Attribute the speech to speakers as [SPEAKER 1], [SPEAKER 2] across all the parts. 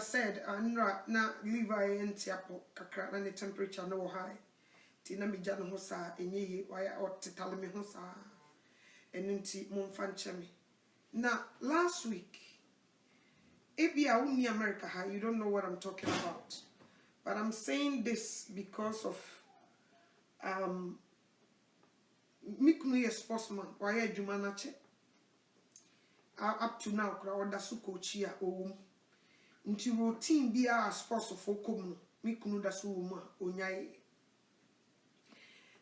[SPEAKER 1] said, Anra na Levi and Tiapo, Kakra, and the temperature no high. Tina Mijano Hosa, and ye, why ought to tell me Hosa, and Ninti Monfanchemi. Now, last week, if you are in America, you don't know what I'm talking about. But I'm saying this because of Mikunu a sportsman, why a Jumanache. Up to now, crowd that's chia or until routine be a sports of Okum, Mikunu da Suma, Onyai.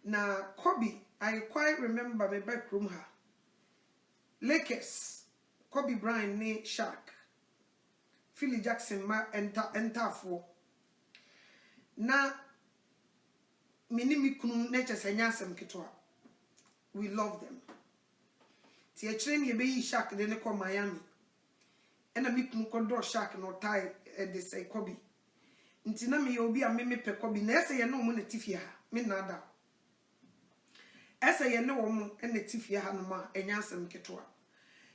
[SPEAKER 1] Now, Kobe, I quite remember my back room her. Lakers, Kobe Bryant, ne Shaq, Philly Jackson, enter for. Na minimi kunu nature senyasem kitwa. We love them. Ti echire me be yi Shaq de ne ko Miami. Ena mi kunu ko do Shaq no tie de say Kobe. Nti na me obi a me pe Kobe na ese ye no mo na tifia ha. Me na da. Ese ye ne wo mo na tifia ha no ma enyasem kitwa.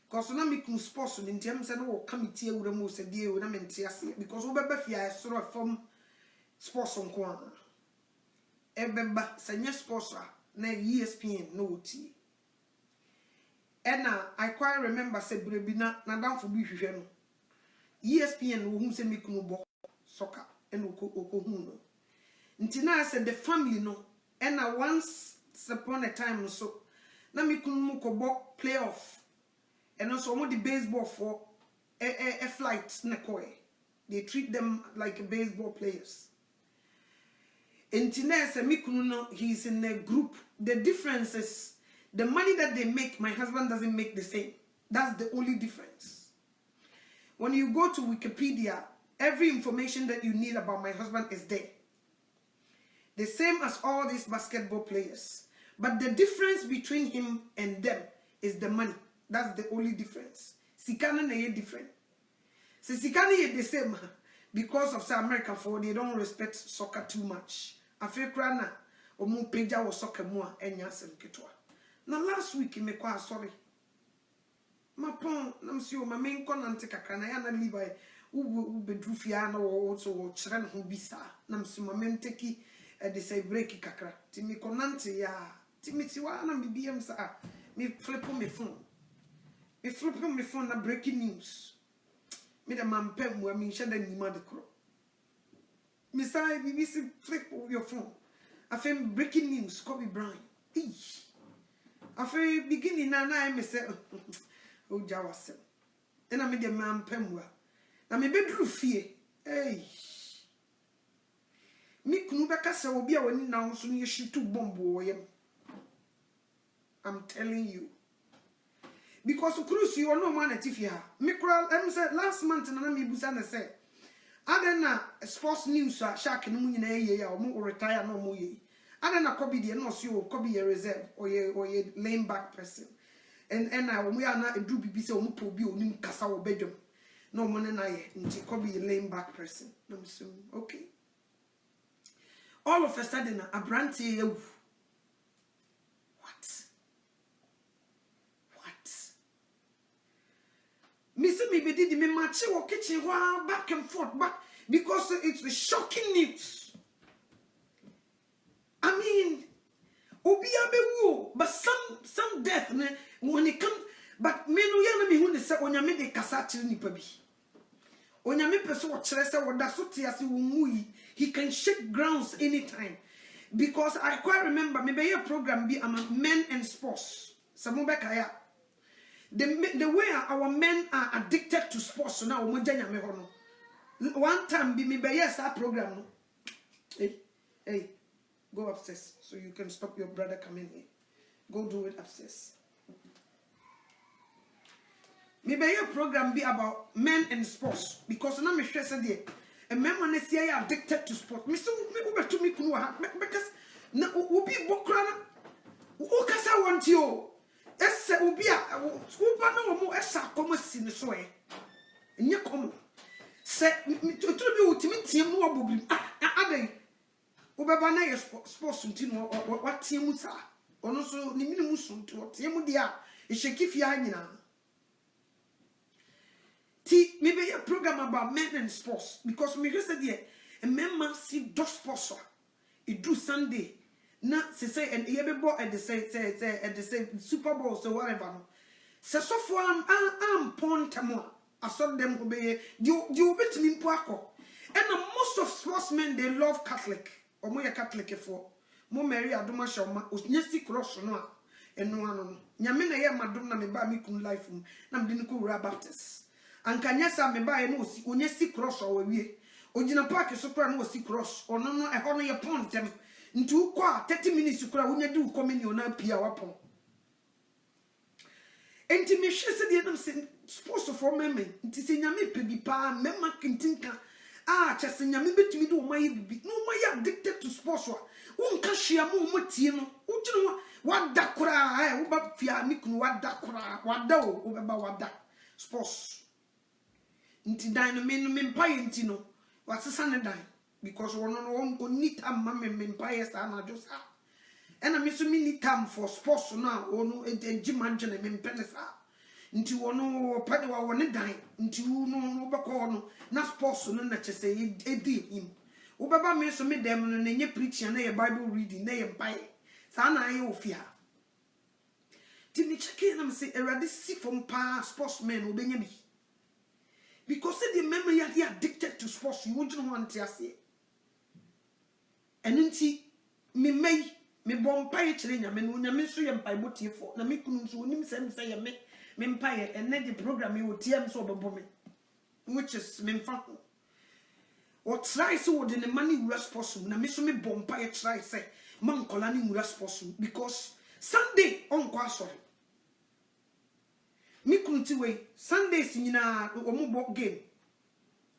[SPEAKER 1] Cause na mi kunu sports ni ntem se no wo committee ewura mo se die na me ntiase because wo beba fia soro from sports on kwa ebeba sanya sports na ESPN no oti ena I quite remember say brebi na damfo bi hwehwe no ESPN wo hu se mikunu bo soccer ena oko hu no nti na say the family no ena once upon a time so na mikunu mu ko bo playoff and also mo the baseball for a flight na koy they treat them like baseball players. Intinese mikunu no, he's in a group. The difference is the money that they make, my husband doesn't make the same. That's the only difference. When you go to Wikipedia, every information that you need about my husband is there. The same as all these basketball players. But the difference between him and them is the money. That's the only difference. Sikana na ye different. So Sikana ye the same because of South America for they don't respect soccer too much. Africa na omu peja wo soccer mo enyasem ketwa. Na last week me kwa sorry. Ma pon na msi o ma me nko na nte kakra na ya na Levi u bedru fia na wo so wo kire na ho bisa na msi ma me nteki de say break kakra. Ti mi konante ya ti mi ti wa na bibiem sa me flip on my phone. Me flip on my phone na breaking news. Me the man pem wa me shada ni ma de kro. Me say BBC flip your phone. I feel breaking news Kobe Bryant. I feel beginning na me say oh jawasem. And I me the man pem wa. Na me bedru fie. Hey. Me kunu beka se obi a wani na so ne shitu bomb wo yem. I'm telling you. Because cruise you no man atifia. Me kura say last month na me busa na say adena sports news Shaq no nyina ye ya o mo retire no mo ye. Adena Kobe de no so o Kobe ye reserve or ye lane back person. And I we are na edu bibi say o mo po bi onim kasa wo bedwom. No mo na ye nti Kobe ye lane back person. No so okay. All of a sudden a branty ye Me be did me match or kitchen while back and forth back because it's a shocking news. I mean, Obiabewu, but some death when it come, but me no yana me who say on yame de kasachi ni pabi. On yame person what chresa what dasuti as he can shake grounds anytime. Because I quite remember me be a program be among men and sports. Samubekaya. The way our men are addicted to sports so now one time be me by yes our program no. Hey go upstairs so you can stop your brother coming here. Go do it upstairs. Me by your program be about men and sports because now me stress there a man when say are addicted to sport me so me go to me kunu because na obi bokra na o kasa want you. Ese obi a uba na omo esa komo si ne so e enye komo se totoro bi utimi tiem no obobrim adan ubeba na ye sports nti no watiem sa ono so ni minimu so nti watiem dia e sheki fia nyina maybe a program about men and sports because me just said yeah, a man see dog sports. It do Sunday. Not say and you be bought at the same Super Bowl so whatever. So for I'm point more. I saw them obey you bet me poako. And most of sportsmen they love Catholic or more Catholic for more Mary Adoma Shoma was nyesi cross no and no one. Nyamina ya madonna me ba mi kun life nam de ko ra Baptist. And kanyasa me ba no si onyesi cross or we. Ojina park so kra no si cross or no e ho no ye point them. Ntu kwa 30 minutes kra wonya di communion na pia wapon. Enti me hwe se de nam se sports for meme nti se nyame pe bi pa mema kintinka chese nyame betumi de o maye bibi no maye addicted to sports wa wonka hwea mo tie no wogino wada kura wo ba fia mi kunu wada kura wada o wo beba wada sports nti dan no me mpaye nti no wasesa ne dan because wono no oni time ma me mpaye sa na jo sa ena me so me need time for sports no ono ejima ngene me mpene sa nti wono pade wa woni dan nti no beko no na sports no na chese edi him wo baba me so me dem no na nye preaching na ye bible reading na ye mpaye sa na aye ofia ti me check na me say erade si from pa sportsmen obenya bi because the memory are addicted to sports you won't want to say and nti me may me bompaye kire nyame no nyame so ye mpaye botiefo na me kunu so onim say ye me mpaye and the program you tiam so obebo me which is me mfa o try so wo de ne mani wura sports na me so me bompaye try say man kola ni wura sports because Sunday on kwa sorry me kunti we Sundays nyina omo game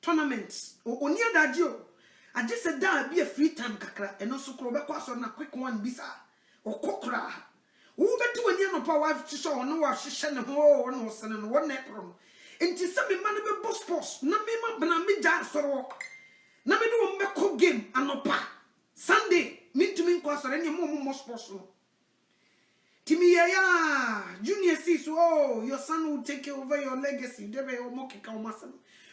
[SPEAKER 1] tournaments oni adaji o I just said that be a free time kakra and also kro be kwaso na quick one bisa okokra wo betu ani no pa wife chi so no wa hye ne ho no sene no won ekro enti se me man be boss sports na me ma bana me ja soro na me do me ko game anopa Sunday me to me kwaso ne mo sports no Timi ya junior sis your son will take over your legacy debe o mo keka o masam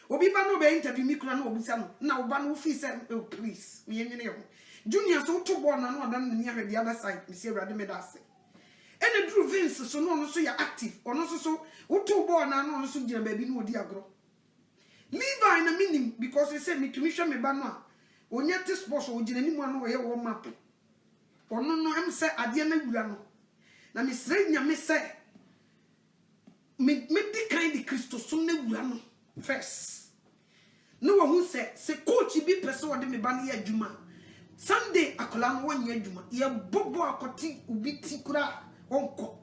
[SPEAKER 1] obi ba no be interview mi kura na obusa no na oba no fi say oh please me yenye ho junior so to born na no dan ni ahwe the other side me say urade me da ase ene dru Vince so no so ya active ono so to born na no so gina ba bi no odi agro Levi na minim because he say me tumi hwe me ba no a onya te sports o gina ni mu ano ye wo map ono no em say ade na wura no na me sre nyame say me di kind the Christos so na wura no first no one who say coach bi person wo de me ba na ya adwuma Sunday akola no won ya adwuma ye bobo akoti ubi ti kura onko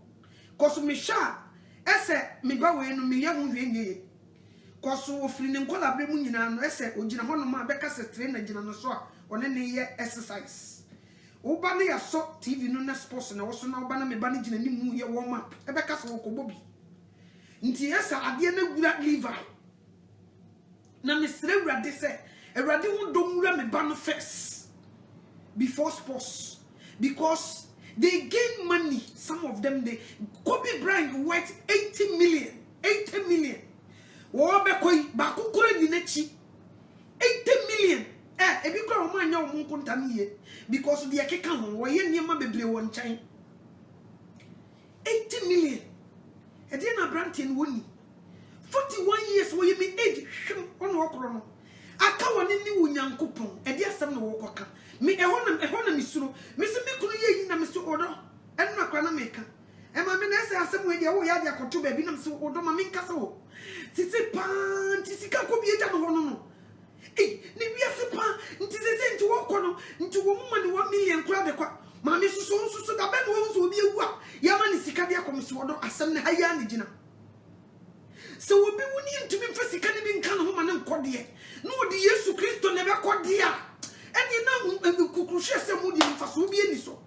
[SPEAKER 1] koso me sha ese me ba we no me ya hu hwe nye koso ofiri ne nkola bre mu nyina no ese ogina ho no ma be ka se trainer gina no so a one ne ye exercise uba na ya so TV no na sports na wo so na uba na me ba na gina ni mu ye warm up e be ka so ko bobi nti esa ade na gura Levi na me sre urade se urade hu dom wura me ba no first before sports because they gain money. Some of them they Kobe Bryant worth 80 million wo be koi ba kukure di nechi 80 million e bi kwa o manya o mun kunta niye because the akeka ho wo ye niema bebre won chan 80 million e dey na Brantin woni 41 years wo ye me age hwem ono okro no aka woni ni wunyankopon e dey asem no wo koka me e hona misuro me se me kunu ye yi na me so odo enu akwa na meka e ma me na se asem we dey wo ya dey akoto ba bi na me so odo ma me nkasa wo titi pan titi ka ko bi eja no hono no ni wiase pa nti se nti wo kono nti wo mma ni 1 million kura de kwa ma me so da be no so obi ewu a ya ma ni sika de akomeso odo asem ne haya ne gina so obi woni ntumi mfa sika ne bi nka no ma ne nkode no odi Yesu Kristo ne be kode a eni na kukuhwe se mu di mfa so obi eni so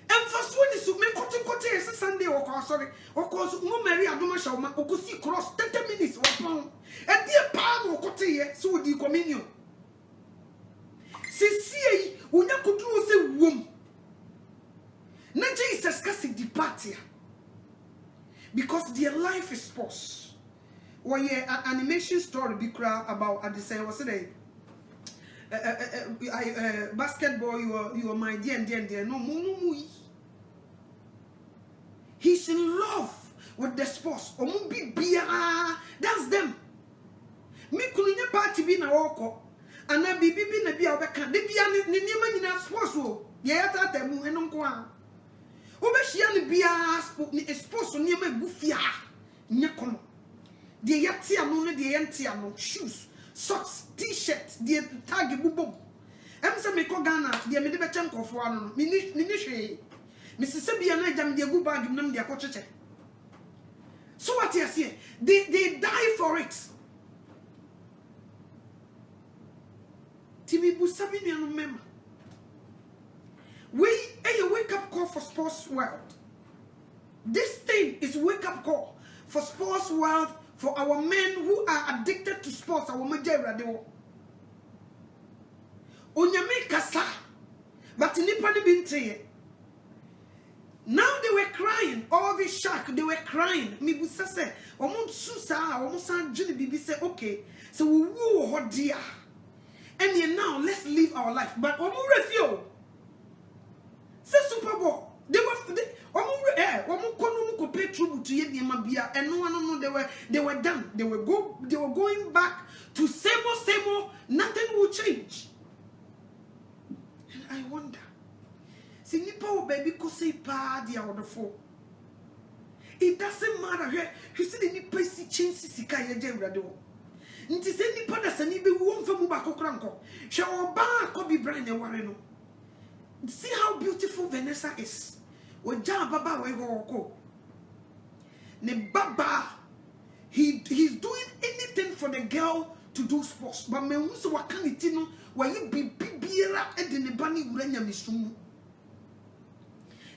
[SPEAKER 1] emfaso ni so me kote ese Sunday wo kwa sorry wo ko so mo Mary Adoma Shawma okosi cross 30 minutes wo pon e die pa wo kote ye so di communion sisi wonya kuduru se wom na Jesus kasi di party because their life is sports. Or yeah, an animation story be cry about at the same was today. Basketball, you are my dear. No. He's in love with the sports. That's them. Me kunya party be na woko. And na bibi na bia obeka. De bia ni niema nyina sports wo. Ye yata temu eno nko a. Obehia ni bia sports niema gufia. Nye kono. De yati anu ne de yenti anu shoes, socks, t-shirt, de tag bubom. Em se me ko Ghana, de me de be chen kofo anu no. Ni hwe. Me sese bia na jam de gu bag nam de akocheche. So what you say? They die for it. Timi busabi ni anu mema. Wake up call for sports world. This thing is wake up call for sports world, for our men who are addicted to sports. Our majority de wo. Onyame kasa, but nipa ni binte. Now they were crying. All the shark, they were crying. Me busa say, omo susa, omo san juni bibi say, okay, so we will hold dear. And then now let's live our life. But omo refuse. Say Super Bowl. They were done. They were going back to same old. Nothing will change. And I wonder, see nipa baby ko say pa dia wonderful. It doesn't matter here. You see the nipa si change sika ye je wrade wo. Nti se nipa da sani be wo mfa mu ba kokra nko. Hwe oba ko bi brand e ware no. See how beautiful Vanessa is. Oja baba we go. Ne baba, he's doing anything for the girl to do sports. But me who so wakaniti no, wa yi bibiera e de ne bani wura nyamesum.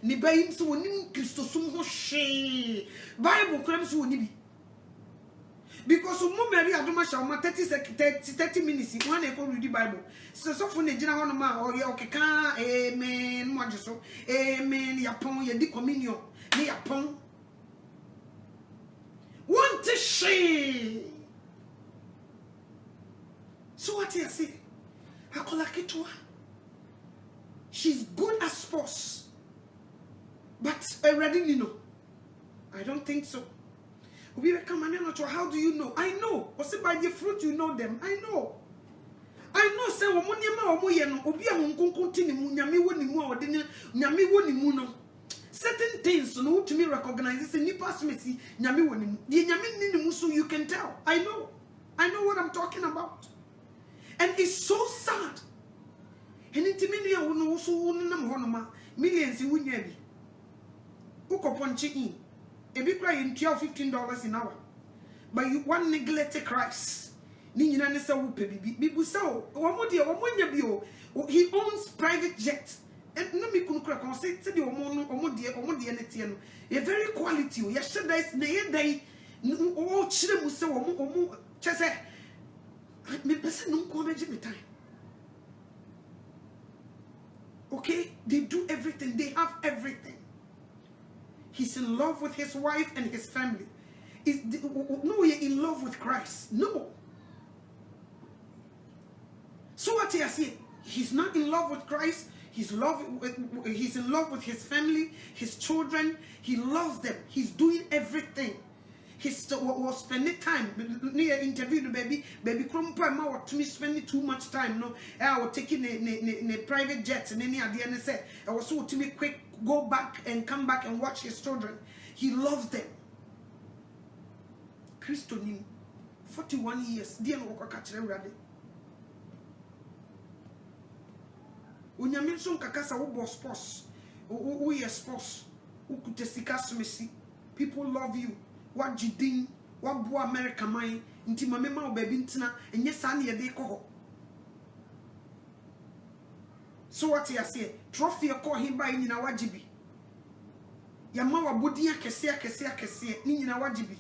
[SPEAKER 1] Ne bayim so wonim Christosum ho hwe. Bible kram so woni bi. Because mo Mary adoma shawma 30 minutes one e ko read the Bible. So for ne gina hono ma o ye okeka amen mo ajeso. Amen yapon ye di communion. Ne yapon. Want to share. So what you say? Akola ketwa. She's good at sports. But already you know. I don't think so. How do you know? I know. What's by the fruit you know them? I know. Say certain things no to me recognize this ni pass me see nyame woni the nyame ni musu you can tell. I know what I'm talking about. And it's so sad. And intimini wono so wonam honoma millions wunya bi. Ukoponchi in. If you cry in $15 an hour, but you want neglect Christ, he owns private jet. And no me couldn't crack on say the omo a very quality. Yesterday, day, oh, children so just say, me person no come time. Okay, they do everything, they have everything. He's in love with his wife and his family. No, you're in love with Christ. No. So what he has here? He's not in love with Christ. He's in love with his family, his children. He loves them. He's doing everything. He's was spending time. Near interview the baby crumpa ma to me spending too much time. No, I was taking a private jets and any idea and said I was so to me quick go back and come back and watch his children. He loves them. Christo nim 41 years. Dear no catch them ready. Unyame so kakasa wo boss sports. Wo yes sports. Wo kutesika smesi. People love you. What you ding? What boy America mine? Inti mama ma baby ntina enye sa na ye de ko. So what you say? Trophy call him by nyina wajibi. Yama wa bodi akese ni nyina wajibi.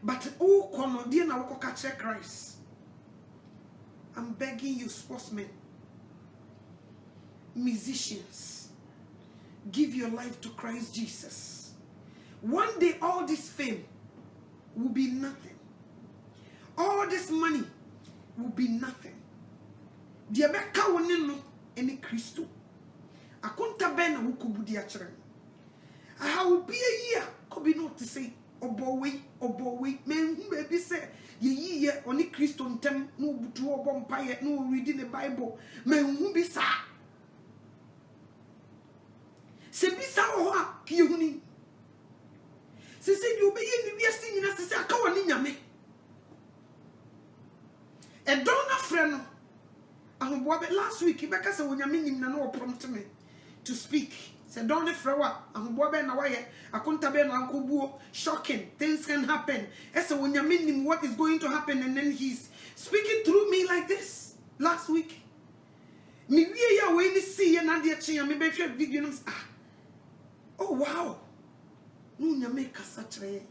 [SPEAKER 1] But oh kono dia na wo ka check Christ. I'm begging you sportsmen, musicians, give your life to Christ Jesus. One day all this fame will be nothing. All this money will be nothing. Diabeka woneno eni Kristo. Akonta ben na wukubudi achire. I will be a year. Could be not to say, oh boy, men who may be said, ye only Christian tem, no to a vampire, no reading the Bible, men who be sa. Se be sa or Kiuni. Se said you be in the singing as a kawan me. A donor friend. And last week, Rebecca said, when you're meaning no prompt me to speak. Say don't frewa ahobobe na waye akonta be na ankobuo shocking things can happen. Ese when you mean what is going to happen and then he's speaking through me like this last week. Me wie ya we ni see ya na de chia me be hwe video no oh wow. No nya make kasa kire.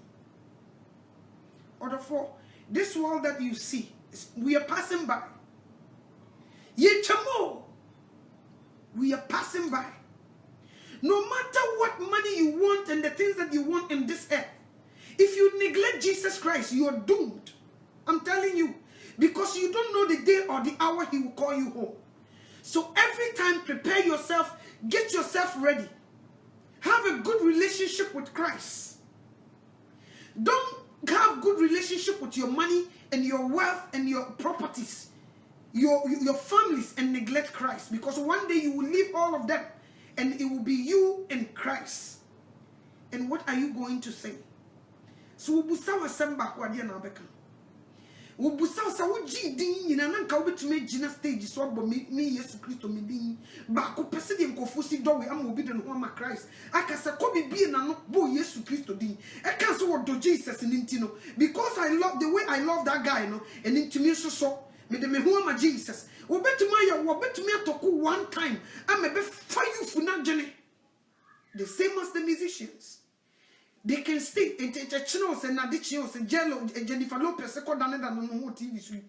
[SPEAKER 1] Order for this world that you see we are passing by. Ye chamo we are passing by. No matter what money you want and the things that you want in this earth, if you neglect Jesus Christ, you are doomed. I'm telling you. Because you don't know the day or the hour he will call you home. So every time, prepare yourself. Get yourself ready. Have a good relationship with Christ. Don't have good relationship with your money and your wealth and your properties. Your families and neglect Christ. Because one day you will leave all of them. And it will be you and Christ. And what are you going to say? So ubusa wasemba kwa dia na beka. Ubusa sa uji din na nanka obetumi gina stage so abo me Yesu Kristo me din. Ba ko pese de nkofusi dowe am obi de no ma Christ. Aka se ko bibie na no bo Yesu Kristo din. E kan so wo do Jesus ni ntino. Because I love the way I love that guy no. And intimi so me de me ho ma Jesus. Wobetumi atoko one time. I'm a bit fire for not journey. The same as the musicians. They can stay in Chinos and Nadichios and Jello and Jennifer Lopez second than no TV suite.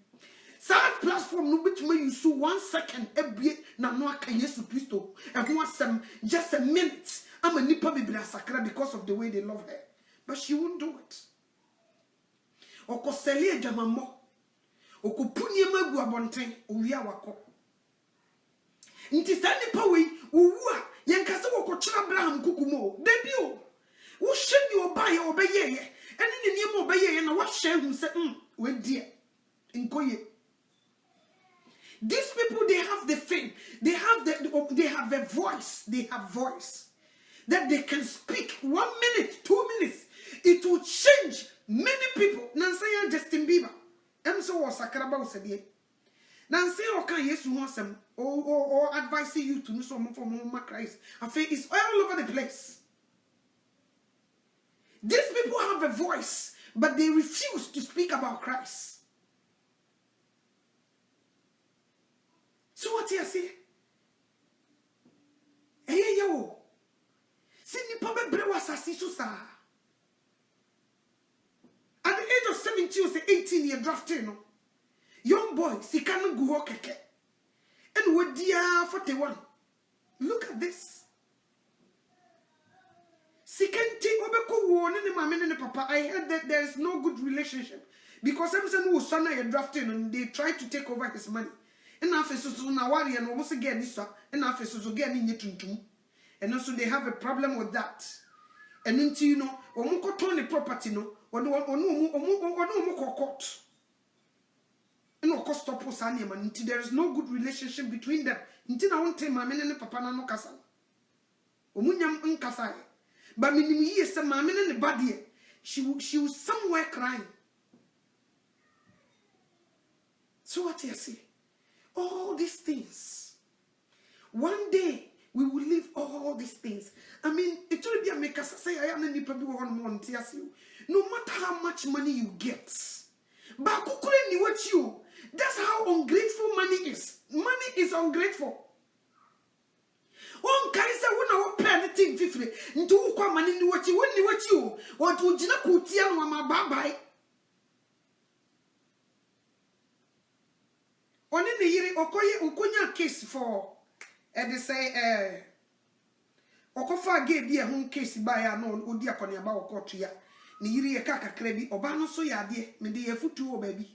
[SPEAKER 1] Sad platform no bit you so 1 second every na no aka Yesu Kristo and who was some just a minute. I'm a nipa biblia sakra because of the way they love her. But she won't do it. Oko seli jamamo. Okupunye magu abonten owia wako nti sani pawe owu a yenkase wokokyera Abraham kukumo debio wo hye ni obaye obeyeye ene ne niam obeyeye na wo hye hu se we die nkoye. These people, they have the fame, they have a voice, that they can speak 1 minute, 2 minutes, it will change many people. Nansaya Justin Bieber so was sakraba said Nancy or can yes you want some or advise you to do some from Christ. I feel it's all over the place. These people have a voice, but they refuse to speak about Christ. So what do you say? Hey yo, see ni pabe brewa sasi susa. At the age of 17 or 18 year drafted no. Young boy, sikana guho keke. And with dia 41. Look at this. Sikanti obeko wo ne mama ne papa. I heard that there is no good relationship because everyone who son are drafted and they try to take over his money. And after so na wari and almost again this and after so get ni tuntum. And also they have a problem with that. And until you know, omuko turn the property no, omu court. And of course stop usani man. Until there is no good relationship between them. Until I won't tell my men and papa na no kasa. Omunyam unkasa. But minimum years some my men and the body. She was somewhere crying. So what do you say? All these things. One day we will leave all these things. I mean, it will be a make us say I am any probably 1 month. No matter how much money you get, but what you. That's how ungrateful money is. Money is ungrateful. One can say when I pay anything fifty into money ni what you what would you kutia mama bye. On in the year okoye ukonya case for they say okofa ge bi e ho case ba ya no odi akone ba okoto ya ni yiri ye kakakra bi oba no so ya de me de yafutu o ba bi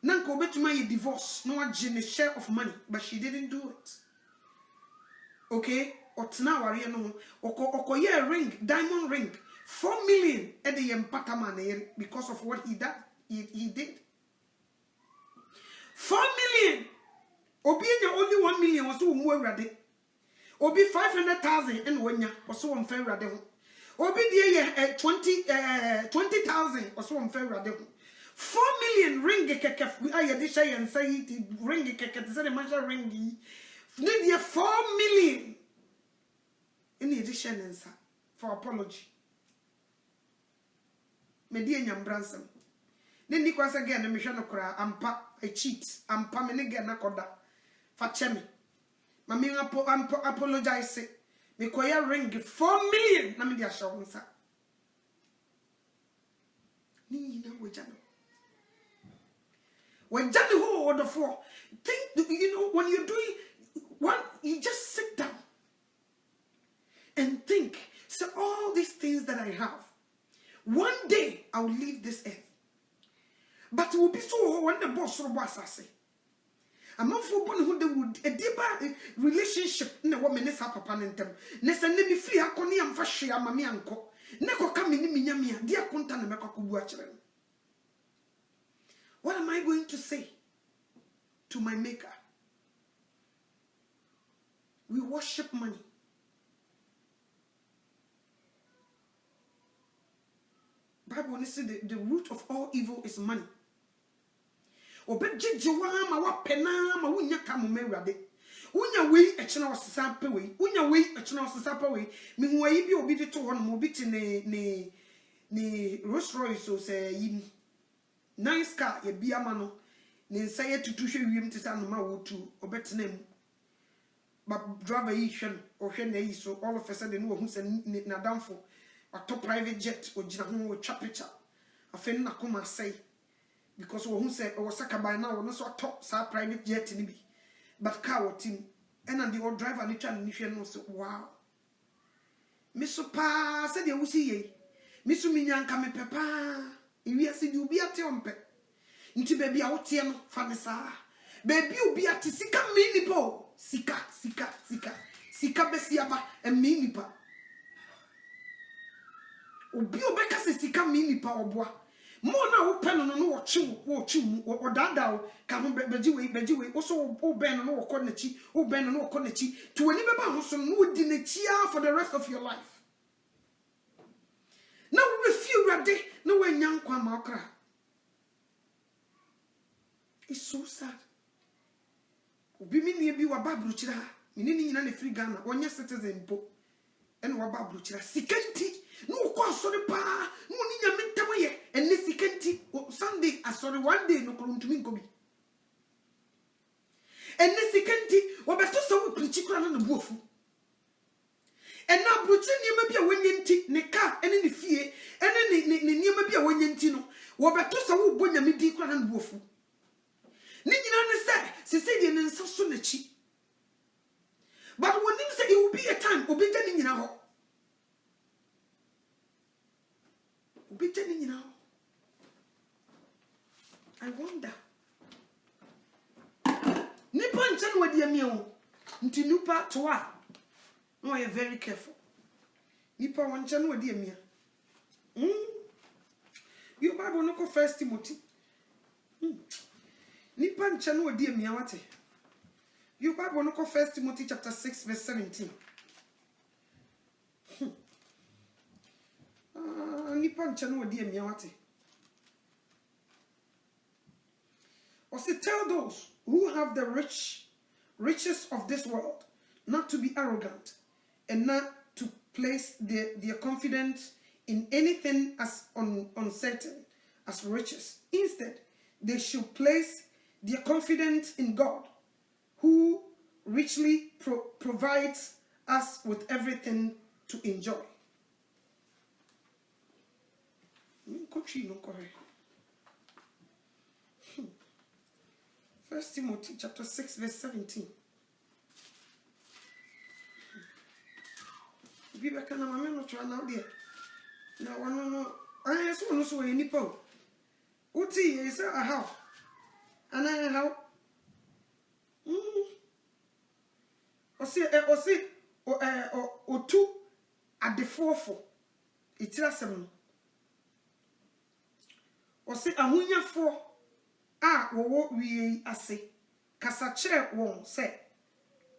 [SPEAKER 1] nanka obetuma ye divorce no agye ne share of money but she didn't do it. Okay, otna ware no okoye ring, diamond ring, 4 million at the empatama because of what he did. 4 million. Obi only 1 million was so ready. Obi 500,000 and wenya was so unfair ready. Obi the 20,000 was so unfair ready. 4 million ring keke I this and say it ring keke say the mancha ringi. Need 4 million in addition answer for apology. Media nyambransom. Then you again, me shano kura ampa I cheat ampa me nege na koda fa chemi. Mami apologize. Me koya ring 4 million na me dia show nsa. Ni na wejano. Wejano ho order for. Think when you're doing one, you just sit down and think. So all these things that I have, one day I'll leave this earth. But it will be so when the boss or boss I say. I'm not for one who would a deeper relationship in the woman is up upon them. Nessa let me free a conny and fashion mammy uncle. Never come in me, dear content and make a watch them. What am I going to say to my maker? We worship money. Bible says the root of all evil is money. Obejijiwa ma wa pena ma wunya kamu mewrade. Unya wei echena osesa pe wei. Unya wei echena osesa pe wei. Mi hu yi bi obi de to ho no mo bi ti ne Rolls Royce o se yi. Nice car ye bia ma no. Ne nsa ye tutu hwe wiem ti sa no ma wo tu obetena mu. But driver yi hwe o hwe na yi so all of a sudden no hu se na damfo a top private jet o gina ho o twa picture afen na koma say because wo hu se o saka by now no so top sa private jet ni bi but car what team and the old driver ni twa ni hwe no so wow me so pa se de wusi ye me so minyanka me pepa ewi ase di obi ate ompe nti baby a wote no fa me sa baby obi ate sika me ni po sika besiaba emi nipa obi obeka se sika me nipa oboa mo na wo pen no wo twi wo dada ka ho beji we wo so wo ben no wo kọ nachi wo ben no wo kọ nachi to ani beba ho so no di nachi for the rest of your life. Now we feel ready no we nyankwa ma okra. It's so sad. Obi mi nie bi wa babru chira minini nyina na free Ghana onye citizen po ene wa babru chira sikanti no ko asori pa no ni nya mentam ye ene sikanti Sunday asori one day no krontumi nkobi ene sikanti wo beto so wo preach kura na buofu ene abruchi niema bia wonye nti ne ka ene ne fie ene ne niema bia wonye nti no wo beto so wo bonya medi kura na buofu. Ninyina ne se say de nsa so na chi. But when him say it will be a time obi je ninyina ho. Obi je ninyina ho. I wonder. Nipa nchen wadi ami o. Nti nipa to a. No, you very careful. Nipa wanchen wadi ami. You Bible no ko 1 Timothy. Nipa nchano odi emia wate. You Bible no ko 1 Timothy chapter 6 verse 17. Nipa nchano odi emia wate. Or say tell those who have the riches of this world not to be arrogant and not to place their confidence in anything as uncertain as riches. Instead, they should place their confidence in God, who richly provides us with everything to enjoy. 1 Timothy chapter 6 verse 17. People can not try now, dear. No, I saw no so any po. Uti is a how? And I how? Or see, or two at the 4-4. It's a 7. Or say a hunya 4. What we say. Casache won't say.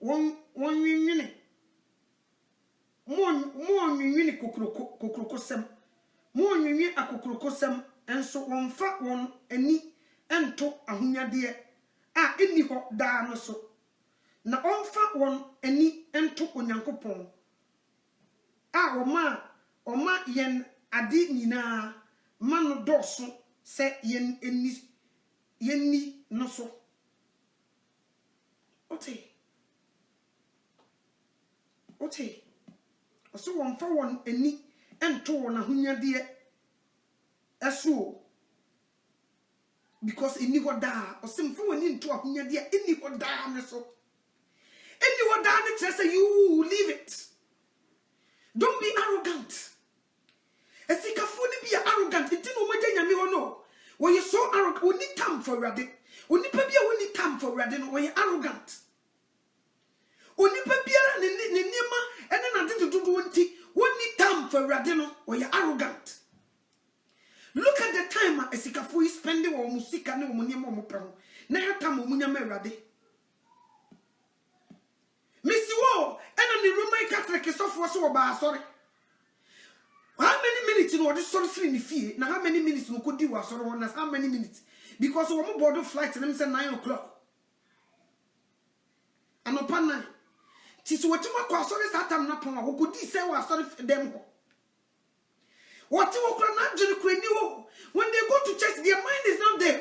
[SPEAKER 1] One union. More union kukrokosem. More union a kukrokosem. And so one fat one any and to a hunya dear. Any hot down so. Na on fat one any and to unyankopon. Oma yen adi nina mano doso se yen ni no so. Ote. So one for one any and to one a hunya dear. Eso. Because any what da or some for one into a hunya dear any what da so. Any what da it says you leave it. Don't be arrogant. Esikafuni be arrogant. It didn't matter nyame no. When you're so arrogant, we need time for ready. We need time for ready. When you're arrogant. We need nema and then I did do one thing. We need time for ready. When you're arrogant. Look at the time esikafu is spending on musika no munyama mo praho. Na ya time munyama ready. Missy Wall, and the Roman Catholic is off so about sorry. How many minutes in order to in the fear? Now, how many minutes we could do was or how many minutes? Because we are board of flight and them say 9 o'clock. And upon 9. Tis what you are sorry, Satan Napon, who could say was sorry for them. What you are not to the when they go to church, their mind is not there.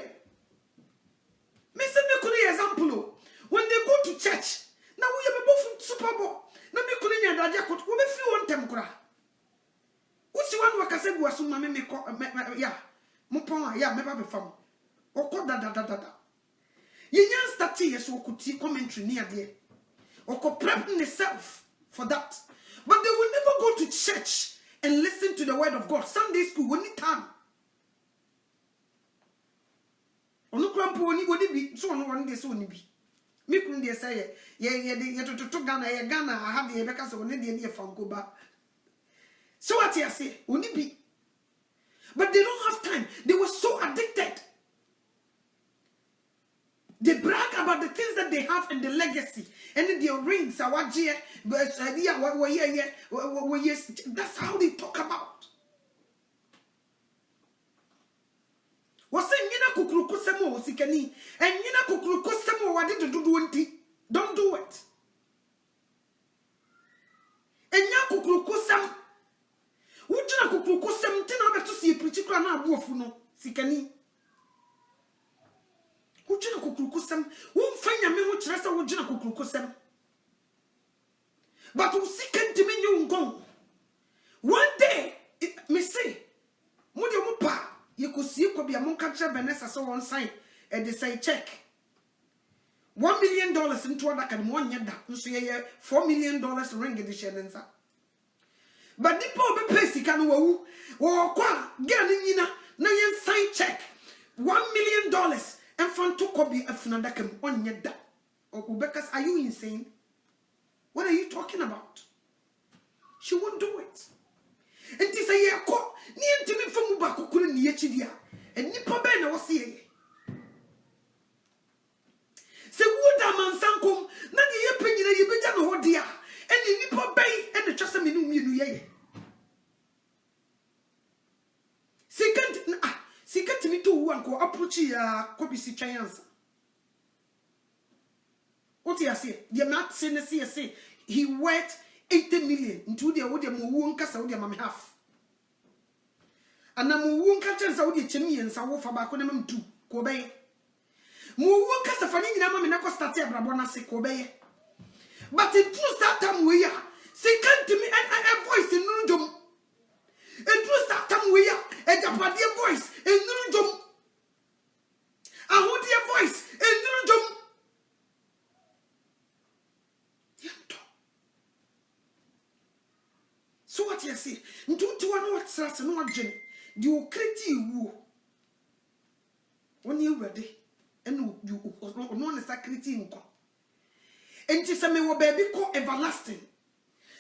[SPEAKER 1] Mr. Mikuri example. When they go to church, now we have both Super Bowl. Now me couldn't have that. We be few on them cry. What's one work I said was some mammy yeah. Mupon, yeah, never be found. Or call da. You just start here so could see commentary near there. Or could prep themselves for that. But they will never go to church and listen to the word of God. Sunday school, we need time. Onu krampo oni be so on one day so ni bi. Me kun dey say ye to Ghana I have the Rebecca so oni dey near fanko ba. So what you say? Oni be. But they don't have time. They were so addicted. They brag about the things that they have and the legacy. And then their rings, that's how they talk about. What's saying kukrukosemo sikani and yina kukrukosemo wadi to do one. Don't do it. And ya kukrukosem. Ujina kukrukosem tina beto si preachikra na abuofu no sikani. Ujina kukrukosem. Umfanya me ho kire se ujina kukrukosem. But usikenti me nyungon. One day, me say, mudi omupa. You could see could be a monkacha Vanessa so one sign and they say check $1 million into that can 1 year that so yeah $4 million ring in the shenanza. But the poor place can woo or qua getting na yen sign check $1 million and from to copy of Nadakam 1 year that. Oh, because are you insane? What are you talking about? She won't do it. And this a year call. Ni intimi from Mubako couldn't ye chidia. And Nipa Bena was here. Say, wood a man sankum, not the opinion you be done, oh dear. And the Nipa Bay and the Chasaminu ye. Second me to one co approach Kobisi Chayans. What you say? The mat say he worth 80 million into the Odia Muwunka Saudi Mammy half. And na muwunka chen Saudi chemi en sawo fa ba ko na mam tu ko beye muwunka safani nyina mam na ko start abrabo na se ko beye but it true that time we ya se can't me a voice in nujom it true that time we ya e japade voice in nujom a hodie voice in nujom yanto what you say. Ntutu wa no watsase no adwen. The okreti wu. When you ready, and you no sacrity nko. Enti se me wo baby ko everlasting.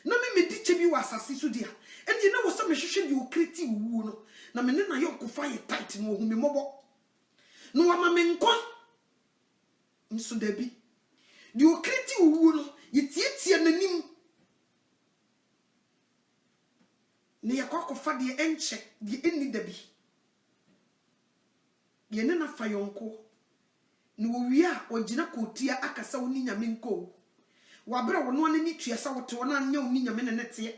[SPEAKER 1] Na me di chebi wa asase so dia. And you know what some hwehwe the okreti wu no. Na me ne na ye okofa ye tight no hu me mobo. No ama me nko. Nso dabi. The okreti wu no ye tietie nanim. Ne yakofa de enche de eni dabi. Ye ne na fa yonko. Ni wo wi a ogina kotia akasa woni nyame nko. Wabere wo no ani tuasa wote wona anya woni nyame ne nete.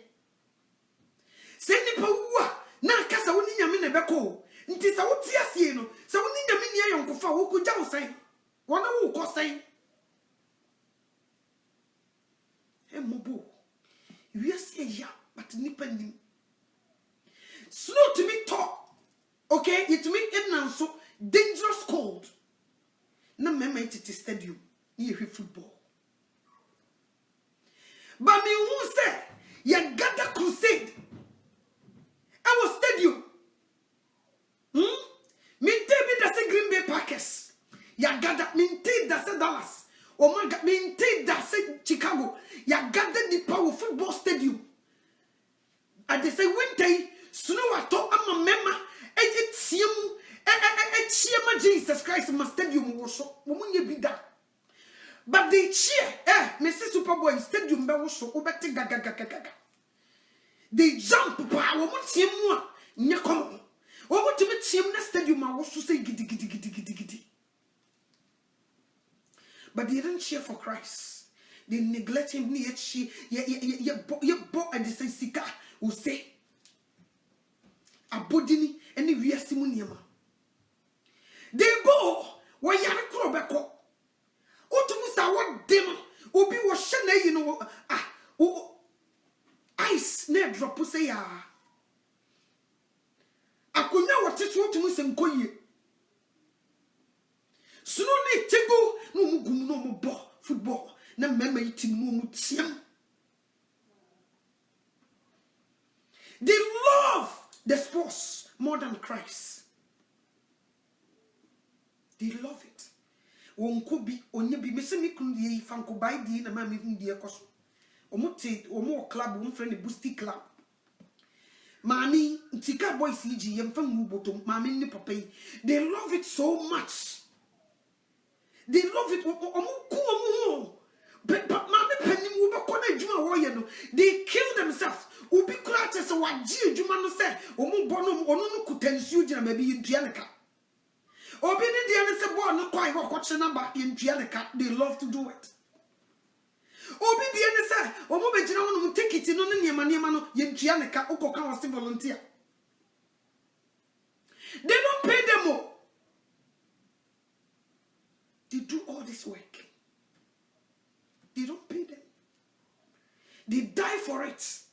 [SPEAKER 1] Se nipa wu a na akasa woni nyame ne beko. Nti sa wotia sie no, se woni nyame ne ayonko fa wo kugya wo san. Wona wo ko san. Mobo. We say ya, but nipa nim. Slow to me talk. Okay, it me in so dangerous cold. Na mema it stadium. Ni football. But me who say ya gather crusade. Our stadium. Min te bi da se Green Bay Packers. Ya gather min te da se Dallas. Oh my God, min te da se Chicago. Ya gather the power football stadium. And they say winter snow ato ama mema etiemu chiema Jesus Christ ma stadium wo so wo munye bi da. But they cheer Mr. Superboy stadium be wo so obete gaga. They jump pa wo mu tiemu a nye kom. Wo mu timi tiemu na stadium a wo so say gidi. But they didn't cheer for Christ. They neglect him. Ye bo and they say sika will say abodini any wiasimuniama. They go where yare krobeko. Otumisa what dem obi wo shene you know ice ne drop say ya. Akonya what is what mu sem koye. Suno ne tego no mu gum no mu bo football na mema yitim no mu tiam. They love the sports more than Christ. They love it. Wonko bi onye bi mese mi kunu ye fanko bai di na ma mi hu di ekoso. Omo club won friend Boosty Club. Mami ntika boys iji yem fan mu botom mami ni papa yi. They love it so much. They love it. But mami penny mu be kona adwuma wo ye no. They kill themselves. Obi kura che se waji adwuma no se omo bono ono no kutansuo gina ma bi yintua ne ka. Obi ni de ne se bo no kwai wo kwache number yintua ne ka. They love to do it. Obi de ne se omo be gina wono ticket no ne niema no yintua ne ka ukoka was volunteer. They don't pay them all. They do all this work. They don't pay them. They die for it.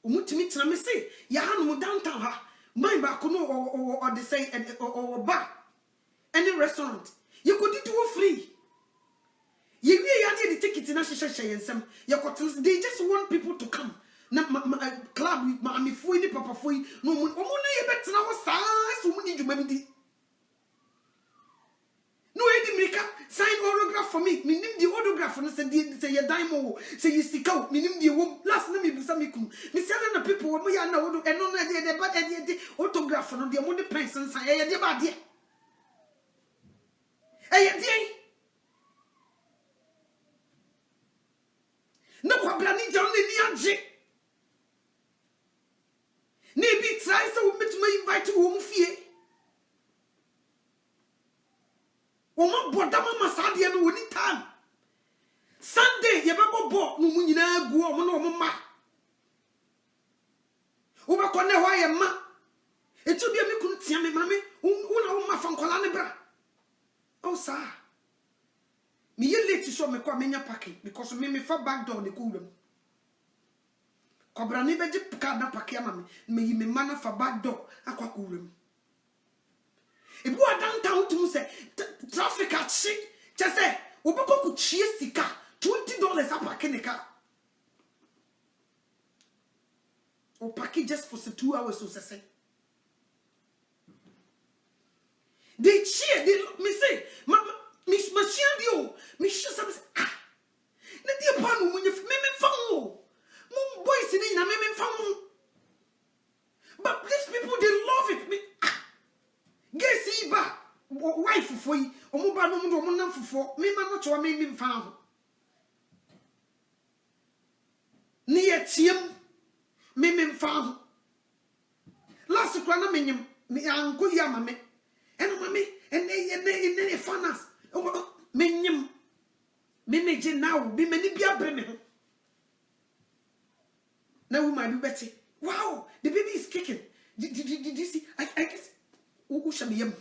[SPEAKER 1] Umutimi tina me say ya hanu downtown ha. My back no or they say or bar. Any restaurant. You could do free. You the ticket in a shisha. They just want people to come. Na club ma fui ni papa fui. No mun omuna ye bet na wo size umuni jumabidi. No, Eddie Mika, sign autograph for me. Minim the autograph and say your dime say you stick out. Minim the womb. Last name is Samikum. Miss Yana people, we are now and on the bad autograph on the money pence and say, a dear bad. No, Quabrani only Nianji. Maybe try so me invite to whom fear. Oma bodama masade no woni time Sunday ye bebo bo no munyina gu omo no omo ma wo be konne ho aye ma etu bia me kunu tia me mame una wo ma fankola ne bra o sa me ye late so me kwa menya packing because me fa back door ne ko wura kobra ne beje ka na packing ama me yi me mana fa back door akwa ko wura if you are downtown to say traffic at shit, just say, Obako could cheer sika $20 up a car. or package just for 2 hours or so. They cheer, me say, Miss Machiadio, Miss Shams, ah, let the apartment when you me found. Moon boys in a me found. But these people, they love it. Me, guess Iba, wife for you, or mobile for me, man, what you are making found. Near Tim, me found. Last crana minim, me uncle Yamame, and mammy, and they fan us. Oh, minim, me now, be many be a bremen. Now we might be better. Wow, the baby is kicking. Did you see? I guess. Who shall be him?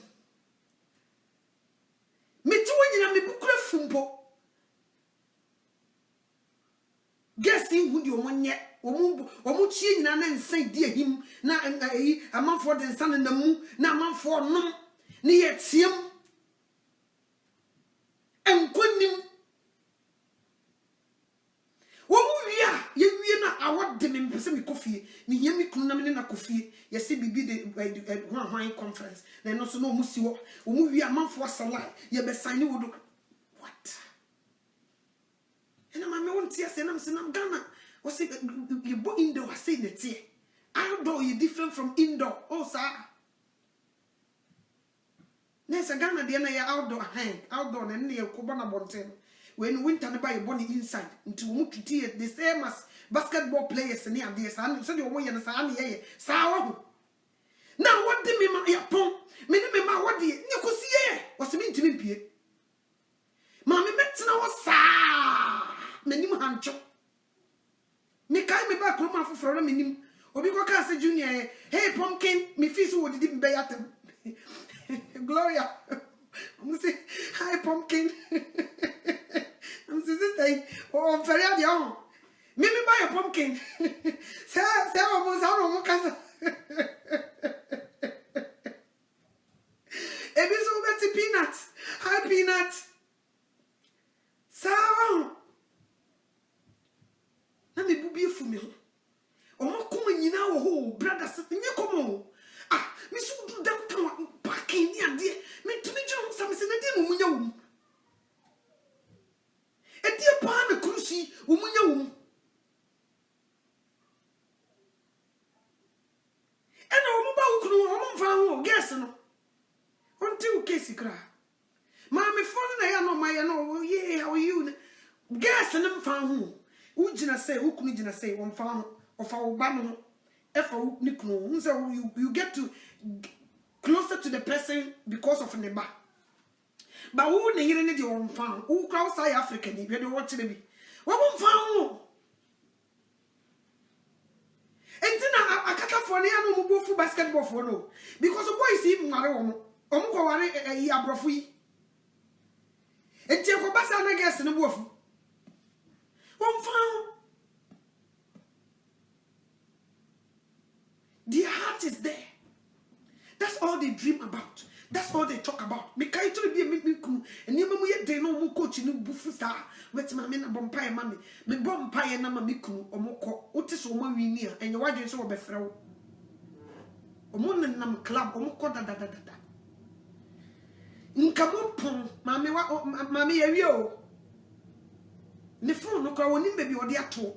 [SPEAKER 1] Me too when you me bukura fumpo. Guess him who you want yet. Omu chi na nsa die him na amanfo de nsa na mu na amanfo nom ne ye tiem enkonim womu wia ye wie na awode me mpese me kofie me hia me kunu na me na kofie ye se bibi de hwan conference na no so no mu si wo womu wia amanfo salai ye be sign wodo what ena ma me won tia se na me se na Ghana. What's it? You go indoor, I say the tea. Outdoor, you different from indoor. Oh, sir. There's a Ghana, the end outdoor hang, outdoor, and near Kobana Bonten. When winter, buy a bonny inside into Mutu tea, the same as basketball players and near the sun. So you're way and Sami, sour. Now, what did me, my pump? Minimum, what did you could see? What's the mean to me? Mammy Metz now, sir. Minimum hancho. Me kai me back room for from minim obi ko ka se junior hey pumpkin me feel what did be atem Gloria I'm say hi pumpkin I'm say oh very ad young me buy a pumpkin say almost how no ka ebi so bet peanuts hi peanuts so na me bubi efu me ho o mo koma nyina wo ho brother se me komo ah me so do dem kan packing ni ade me tumi jiro sam se na de mo munya wo e die pa na krusi wo munya wo e na wo ba wo kunu wo mo mfa ho guess no onti wo kesi kra ma me phone na ya no ma ya no yeah how are you guess na mfa ho Ujina say, who could you say, one farm of our banner, F.O. Nikno, so you get to closer to the person because of the bar. But who wouldn't hear any your own farm? Who cross South African, if you're watching me? What won't farm? And then I can't for the animal for basketball for no, because the boys even Maromo, Omko, a year brofui. And Tiakobasa, I guess, in the wolf. One found. Their heart is there. That's all they dream about. That's all they talk about. Me kai to be a me ku. And you me dey no mo coach ni bufu star. Wet ma me na bompa mami. Me bompa na ma me ku omoko. Ote so mo wini a. Enye wadwen so obefre wo. Omo nam club omoko da. Nka mo pon mami yawie o. Ne phone no kwa woni baby odi ato.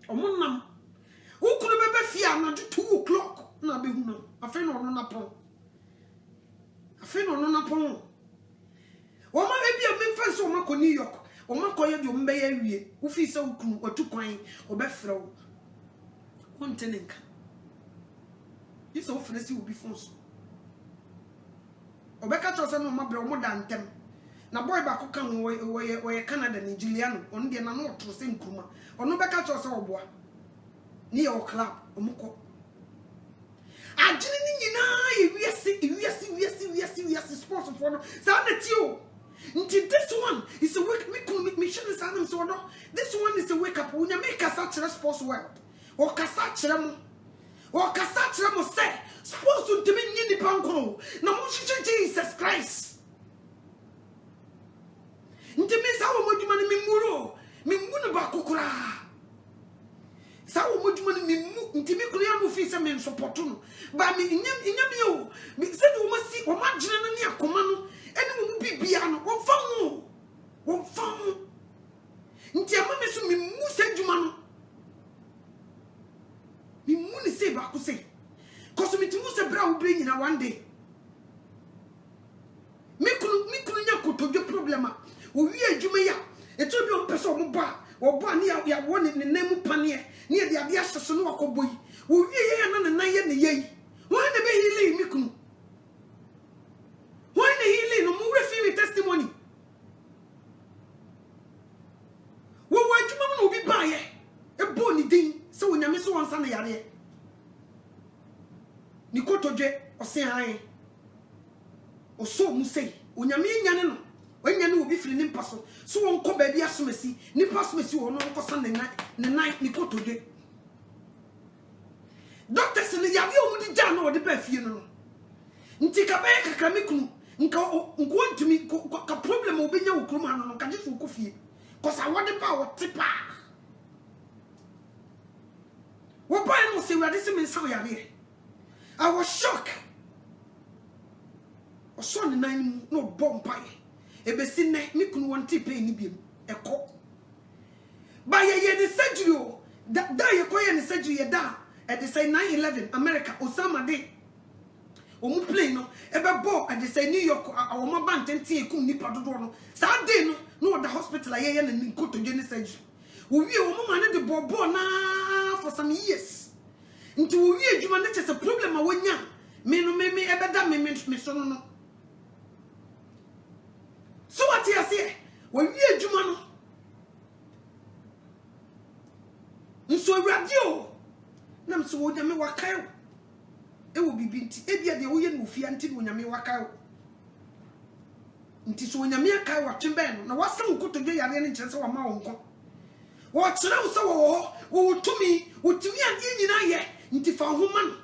[SPEAKER 1] Omo nam. Wo kunu bebe fia na 2 o'clock na be hu no. Afi no na pon. Afi no na pon. Wo ma be bia me fa so ma ko New York. O ma ko ye de o mbe ya wie. Wo fi se wo kunu otu kwan obefre wo. Won tenenka. This so fresi will be phone so. Obeka cho se no ma bre o mo dantem. Na boy ba ko kan we Canada ni Juliano on de na no to se nkruma ono beka cho se oboa ni your club omuko agini ni nyina ewiase sports for no sa na ti o nti this one is a wake me mission is adam so no this one is a wake up unya make kasa chere sports world o kasa chere mo say sports to me ni di panko na mo chiche Jesus Christ. Nti me sa wo moduma ni me muro ba kokura feel some men support no. But me inyam yo. Me said we must see o ma gina na ne akoma no. Ene mo bibia no. Won fa ho. Won fa ho. Nti ama me so me mu se djuma no. Me mu ni se ba ko se. Cause me timu se bra wo bre nyina one day. Me kunu nya kotodwe problema. Wo wi adwuma ya. Eto bi on pese o mo ba. Wo ba ne ya wo ne nemu pane. Ne de ade aseso no akoboyi. Wo wi ye na nan ye ne ye. Wo na be healing me kunu. Wo na healing no mo refi me testimony. Wo wa adwuma no obi ba ye. E bo ni din se wo nyame so wonsa na yare. Ni kotodwe o se han. O so mu sei onyame nyane no wanyane obi firi ne mpaso so won ko ba bia somasi ni pasomasi wo no ko sa ne nan ni kotodwe doctor se ne yabe o mu di ja no de ba fie no nti ka ba kakra me kunu nka ntumi ka problem obenya wo krum ano no ka je so ko fie ko sa wode ba wo tipa wo ba no se wade se me nsa wo yabe I was shocked. So ne nan no bompaye ebesi ne me kunu won tipe ni biem eko ba ye the surgery o da ye koye ne surgery ye da e dey say 9/11 America Osama dey o mu plane no ebe bo e dey say New York o mo ban tenti ekum ni padodo no sa dey no the hospital ye na ni kotodwe ne surgery o wi o mo ma ne de bobo na for some years nti o wi adwuma ne chese problem a wonya me ebe da me so no. So what you say? When we adwuma no. Nso radio. Nam so wo nyame wakae. E wo bibinti. E bia de wo ye no fia nti wo nyame wakae. Nti so wo nyame akae wa twembe no. Na wasam kotodwe yare ne nkyerese wa ma wo nko. Wo kyerɛ wo sɛ wo tumi ade nyina ye. Nti fa ho man.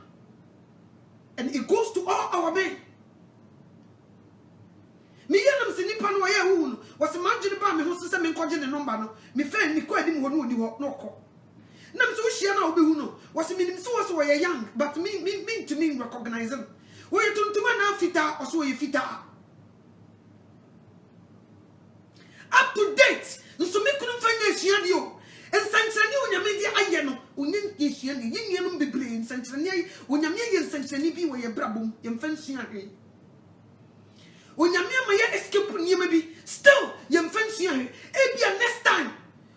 [SPEAKER 1] And it goes to all our men. Me yanam se nipa no ye hu no was imagine ba me ho se me nkoje ne number no me fan ni ko adim ho no oni ho no ko nam so hia na obehu no was me nim so was wo ye young but me to me recognize him wo ye tuntuma na fita oso ye fita up to date nso me kunu fanya hia di o ensanchani onyame di aye no onye hia ni yenye no bebre ensanchani onyame ye ensanchani bi wo ye brabom ye mfanhia hwe Onyame ma ye escape niema bi still ye mfansu ahwe e bia next time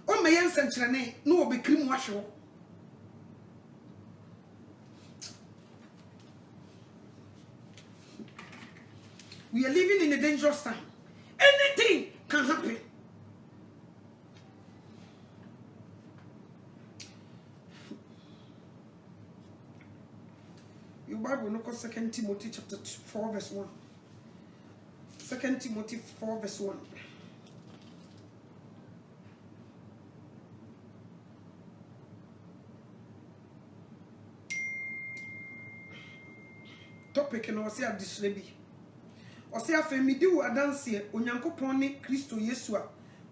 [SPEAKER 1] o ma ye nsankyerene no obekri mu ahwe we are living in a dangerous time. Anything can happen. Your Bible no call 2 Timothy chapter 4 verse 1. 2 Timothy 4 verse 1. Topic no say adisrebi. O say afemidi wo adanse onyankopon ne Kristo Yesu a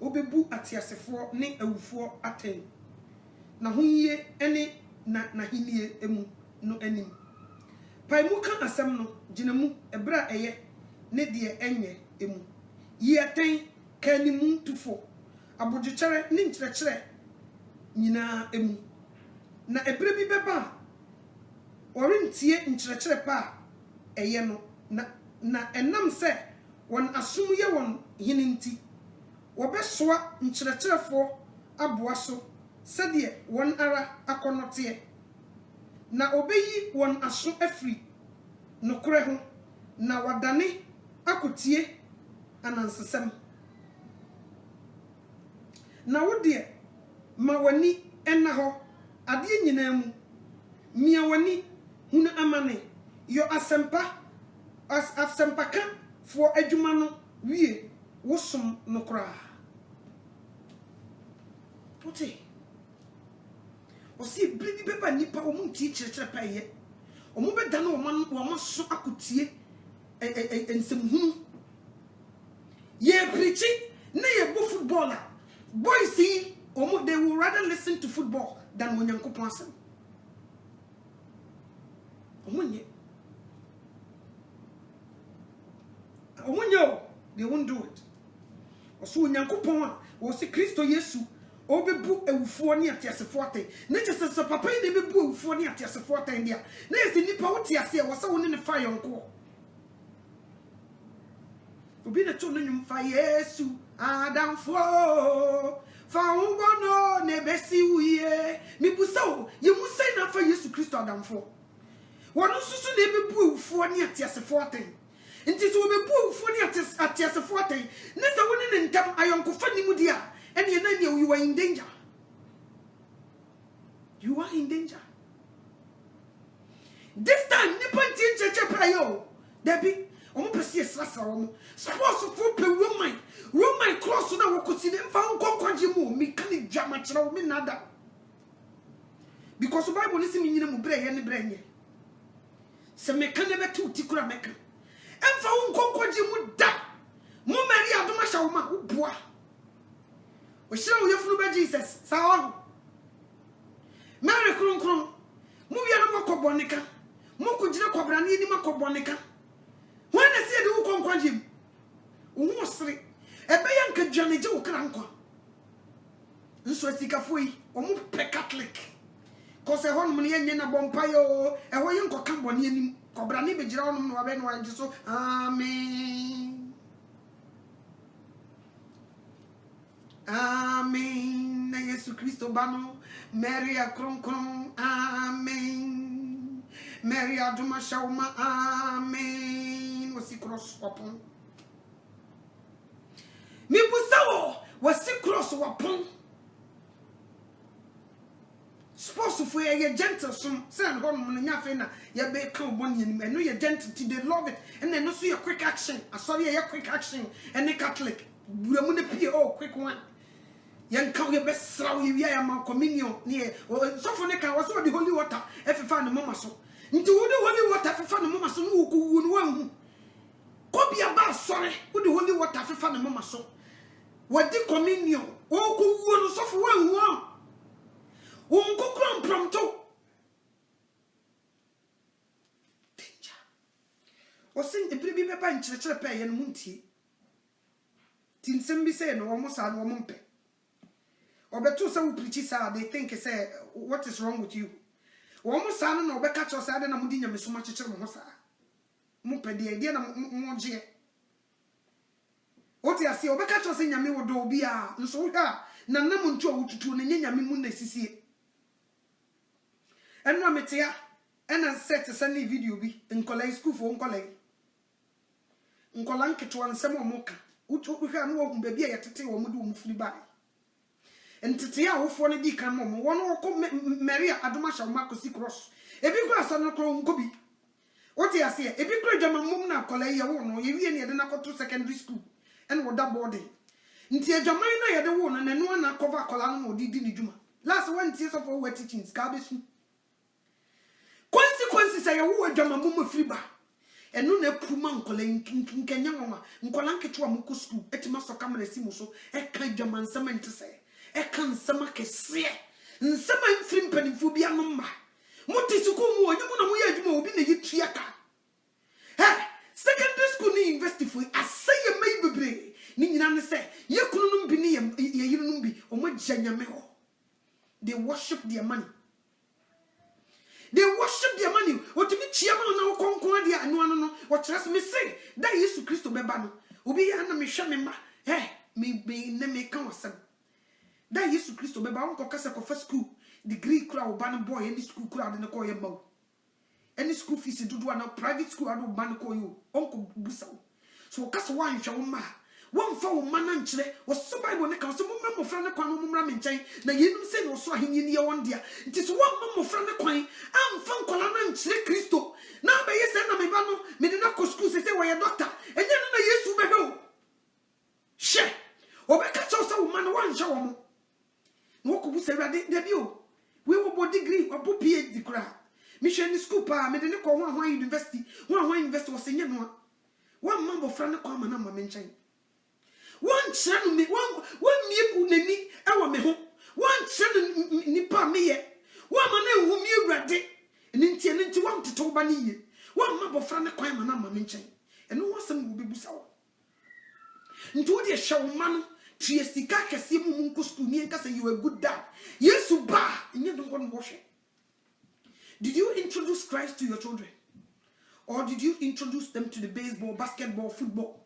[SPEAKER 1] obebu atiasefo ne awufo aten. Na honye ene na hinie emu no anim. Paimu ka asem no ginemu ebra eye ne de enye emu. Yi aten kanimu tufo. Abodjechere ne nkyerɛkyerɛ nyina emu. Na ebre bi beba orentie nkyerɛkyerɛ pa eye no na enam se won asom ye won hininti wobesoa nkyerɛkyerɛfo aboa so sɛde won ara akonote na obeyi won aso afri nokore ho na wadane akotie anansesem na wode ma wani enna ho ade nyina mu mia wani hunu amane yo asempa as afsempaka for adwuma no wie wosom no kra ote osi bridi beba nipa o munti kyerɛkyerɛ pa ye o mu beda na o ma so akotie ensemhunu ye preaching na ye bo footballer boys see they will rather listen to football than wonyankopon asem Omunye. They won't do it. Oso Nyankopon o se Kristo Yesu obebu ewufo ne atiasefo aten. Na je papa ne bebu ewufo ne atiasefo aten dia. Na ese nipa wote ase wo se wo ne fa yonko. Obi na to no nyum fa Yesu adamfo fa ungono ne besi uye mi busa wo ye mu sei na fa Yesu Kristo adamfo. Wono susu ne bebu ewufo ne atiasefo aten. Nti so bebu ewufo ne atiasefo aten. Ne se wo ne ntam ayonko fa ni mu dia. And you are in danger. You are in danger. This time, Nippon Tincha Prayo, Debbie, almost precious Lassaro, supposed to put Roman cross on our cousin and found Conquajimu, mechanic jamachro, Minada. Because the Bible is in the brain and the brain. Some mechanic two Tikura Mecca. And found Conquajimu da. Mumaria Dumashauma, bois. We show you through Jesus. Saw Mary Krum. Movia no Mokobonica. Mokujina Cobrani ni Makobonica. When I said who conquered him, Umosri, a bayanka Johnny Joe Cranco. Nswetika fui, or Mupe Catholic. Cause a harmony and a bompayo, a way you Camboni, Cobrani Bejan, Raven, so Amen. Amen. Yesu Kristo bano. Mary akronkron. Amen. Mary aduma shauma. Amen. Wasi cross wapon. Mi busawo. Wasi cross wapon. Supposed to ye gentle some. Send home nyafena. Ye be come one yen. And no ye gentle till they love it. And then also your quick action. I saw ye quick action. And the Catholic. Buramune pie quick one. Yan can your best slow you my communion near so for neck was the holy water if you find the mama so. Into the holy water if you find the mama so who one. Copy about sorry, who the holy water if you find the mama so. What the communion? Oh, who will suffer one. Won't go crown prompto. Danger. Or sing the baby bench, the pay and munti. Tin Sembi say no almost had one mumpe. Or better so preachy sad, they think say, what is wrong with you? Almost son no be catch us and Mudina so much hosa. Mumpe the idea monje. What you see, or catch us in Yami would do be a so ha, Nanamuncho to Nanyami Munde Sisi. And Rametia, and I set a sunny video be in college school for Uncle. Uncolanke to one some mocha, which we can walk baby at the table would flee by. And Titia, who for the decam, one or come Maria Adumasha Marcos Cross. A big grass on the crown gobi. What you say? A big great Jamamuna, Colaya, or even near the Nakoto secondary school, and what that body. Ntia Jamina had the one and one cover Colano or Didi Juma. Last 1 years of our teaching, Scabish. Consequences I owe Jamamu Friba. And no ne Puman Colin King Kenyama, Nkolanke to a Muku school, Etimaso Camera Simuso, a kind Jaman Saman to say. E kan sama kese nsama mfiri mpanimfo bia mma motisuko mu onye mu na mu ya adwuma obi na yitua ka secondary school ni university for aseye mai bebre ni nyina ne se ye kunu no bi ni ye yiru no bi omo janyame ho. They worship their money. They worship their money. What me chiama na okonkon dia anu anu no what trust me say that Yesu Kristo beba no obi ya na me hwe me ma me na me kan wasam. That Yesu Kristo beba unko kasa ko first school degree kura oban boy any school kura de ko yemba. Any school fees do na private school ado ban ko yo unko busa. So kasa wan hwe wo ma wan fa wo ma na nkyere wo so Bible ne ka so mo mofra ne kwan mo mra me nkyɛn na yenum se no so ahenni ne ye won dia nti so wan mofra ne kwan amfa nkola na nkyere Kristo na ba yesa na me ba no me de na ko school se wo ye doctor enye no na Yesu be ho she obeka cho so wo ma no wan hwe wo mo Woko bu serade debio we wo degree obo PhD kura mi hwe ni school pa me de ne ko ho university university wo senye no wan mambo fra ne kwa mana ma me nkyɛn wan kyerɛ me wan mieku nani ɛwɔ me ho wan kyerɛ ni pa me ye wan ma na hu mi awurade ninti wam tete ba ne ye wam ma bofra ne kwan ma na ma me nchen eno wasem wo bebusa wo nti wo de hye wo ma no tue sika kese mu nko school ni enka say you are a good dad yesu ba nye don kon wo hwe. Did you introduce Christ to your children? Or did you introduce them to the baseball, basketball, football?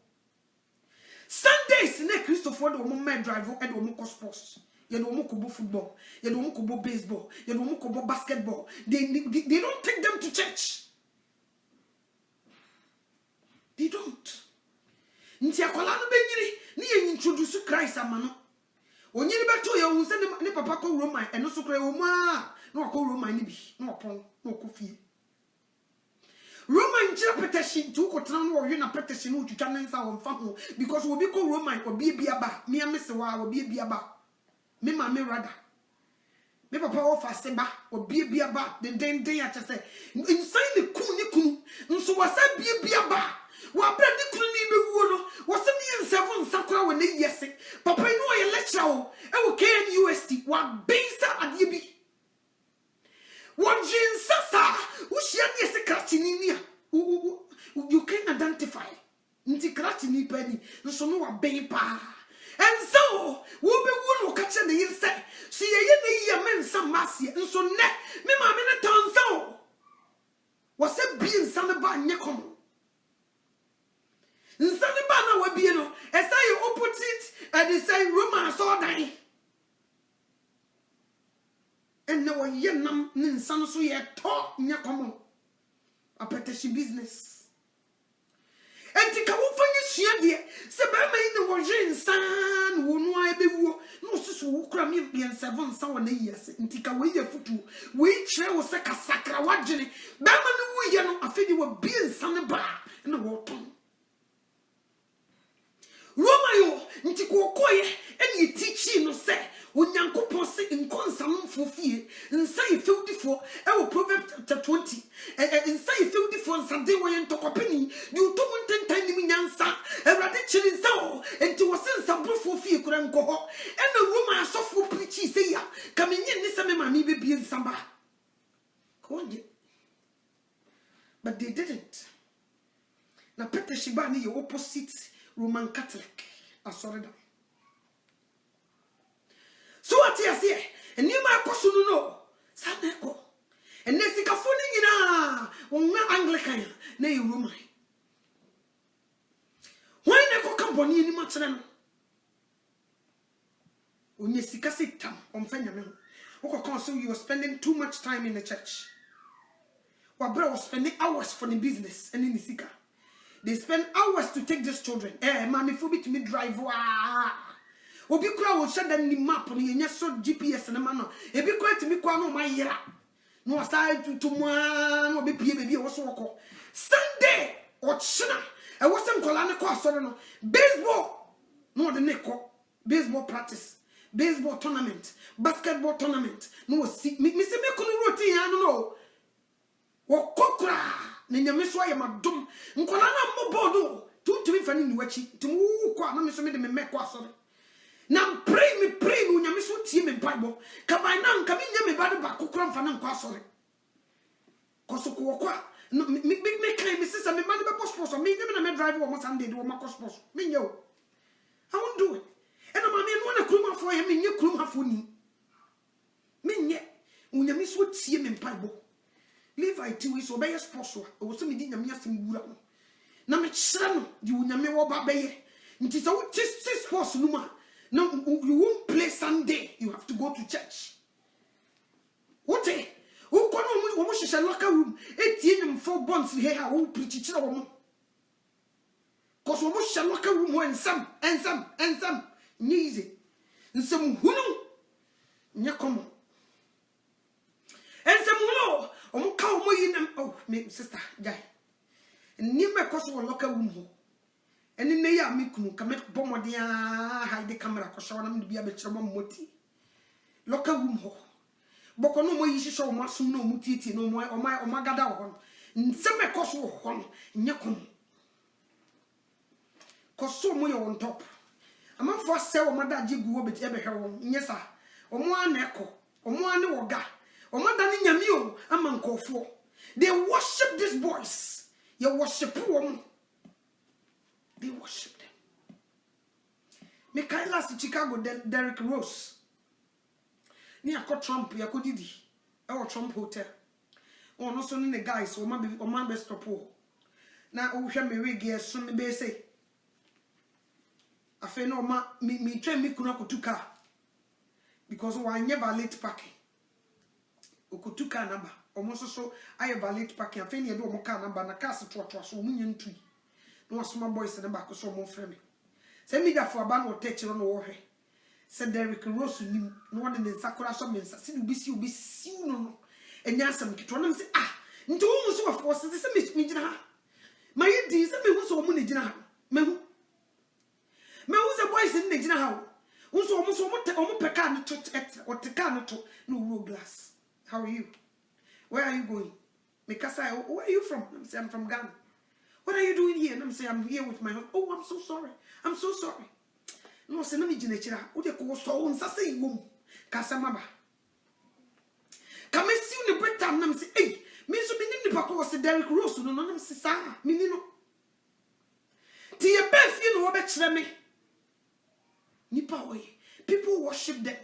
[SPEAKER 1] Sundays, ne Christopher, the woman drive and woman sports. You know, woman football, you know, woman baseball, you know, woman basketball. They don't take them to church. They don't. Nti akwala no benyiri ni introduce Christ amano. Onyiri beto ye hu se ne papa ko Roman eno so kra wo mu a no ko Roman ni bi no opon no ko fie. Roman chira petition to ko tran no wo na petition no twitwa nensa wo mfa ho because obi ko Roman obi biaba me amese wa obi biaba me ma me rada me papa wo fa se ba obi biaba den a chese inside the kunu nso wasa biaba wa bra ni kunu ni bewuo no wasa ni nsefo nsakora wo ne yese papa no ye lecture wo e wo KNUST wa bensa ade bi what jinsasa ushia ni ese kratini ni you can identify nti kratini pa ni nso no wa ben pa and so wo be wo no ka che ne yese si ye ne ye men sam masie nso ne me ma me ne tonso wasa bi nsane ba nye kono nsane ba na wa bi no esa ye opposite and they say Roman so dan and no ye nam nsane so ye to nye komo apetition business enti ka wo fanye hia de se ba mai ne wo jinsan wo no ai bewuo no susu wo kura me bien seven nsa wo na yese enti ka wo ye futu wo kire wo se kasakra wagene ba ma no wo ye no afedi wo bien nsane ba na wo ton Roma yo nti ko koye eni teaching no se Onyankopon se nkonsam fofie nsa ifewdifo e wo Proverbs chapter 20 nsa ifewdifo nsade wo yentokopeni di utomu ntentan ni nyansa ewrade chiri nsa o enti wo se nsabro fofie kura nkoho e na Roma asofo preach se ya kamenye ni se me ma mi bebie nsamba konje but they didn't na Peter Shibani ye opposite Roman Catholic asoreda. So what you say? And you might cost no. Saneko. And there's a phone in Anglican, nay Roman. Why never company any much then? When you see Cassitam on Fenyaman, so you were spending too much time in the church. While bro was spending hours for the business and in the Sika. They spend hours to take these children. Mommy, for me to me drive. Obi kura wo shada ni map no yenya so GPS na ma no ebi kura timi kwa no ma yira no aside to no obi pie bebi wo so woko Sunday o china e wo sem kola ne kwa so no baseball no de ne ko baseball practice baseball tournament basketball tournament no si mi se me kunu routine ya no wo kokura ne nyame so aye madom nkola na mo bodo tumi fani ni wachi timu kwa na me so me de me kwa so na pray me unyame so tie me bible ka by na nka me nya me ba de ba kokora mfa na nkwa sore koso ko kwa me kai me sisa me ma de be sponsor me nya me na me drive wo mo Sunday de wo ma sponsor me nya o I won't do it and ma me no na kuruma fo ye me nya kuruma fo ni me nya unyame so tie me bible leave it we so be sponsor wo so me di nyame asem gura no na me kire no di unyame wo ba be ye nti so wo sports no ma. No, you won't play Sunday. You have to go to church. What? Who can almost locker room? 18 4 bonds here. Who preach it? Cause almost locker room and some. Easy. And some who know. Nyakomo. And some who know. Oh, me sister, guy. And near my cause locker room. And in the year, me can make bombardia hide the camera, cause I want to be a bit of moti. Locker room ho. Boko no more you show masu no mutiti no more or my gada one. In some cost one, nyakum. Cause so more on top. I'm not for sale, my dad jigu bit ever home. Yes, sir. Or more echo, or more no ga, or more than in your meal, I'm on call for. They worship these boys. You worship them. They worship them. Mikaela si Chicago, Derrick Rose. Ni akọ Trump, ya kodidi. Ewo Trump Hotel. Oh, no so the guys, o man be stop o. Na o hwe me wig so me be say. Afa no ma me try me kuna kotuka. Because o anya valet parking. O kotuka number. O so aye valet parking. Afa ne do o car number na car se to so munye ntui. No asoma boys na back so mo frɛ me. Say me da for aba no take no wo hwe. Say Derrick Rose ni no one in sakura so mensa. See you be see no. Enya asem kitwa na say nti wo muso of course say me gina ha. My di say me hu so mo na gina ha. Me hu say boys ni gina ha. Wo so mo peka no to extra or teka no to no road glass. How are you? Where are you going? Mikasa, where are you from? I'm saying I'm from Ghana. What are you doing here? And I'm saying I'm here with my husband. Oh, I'm so sorry. I'm so sorry. No, say no me gina chira. Wo de ko so unsa say wom. Kasa maba. Come see you in the break time. I'm say, hey, me so me ni nipa ko was Derrick Rose. No, I'm say sa. Me ni no. Ti ye be fie no obekire me. Nipa oye. People worship them.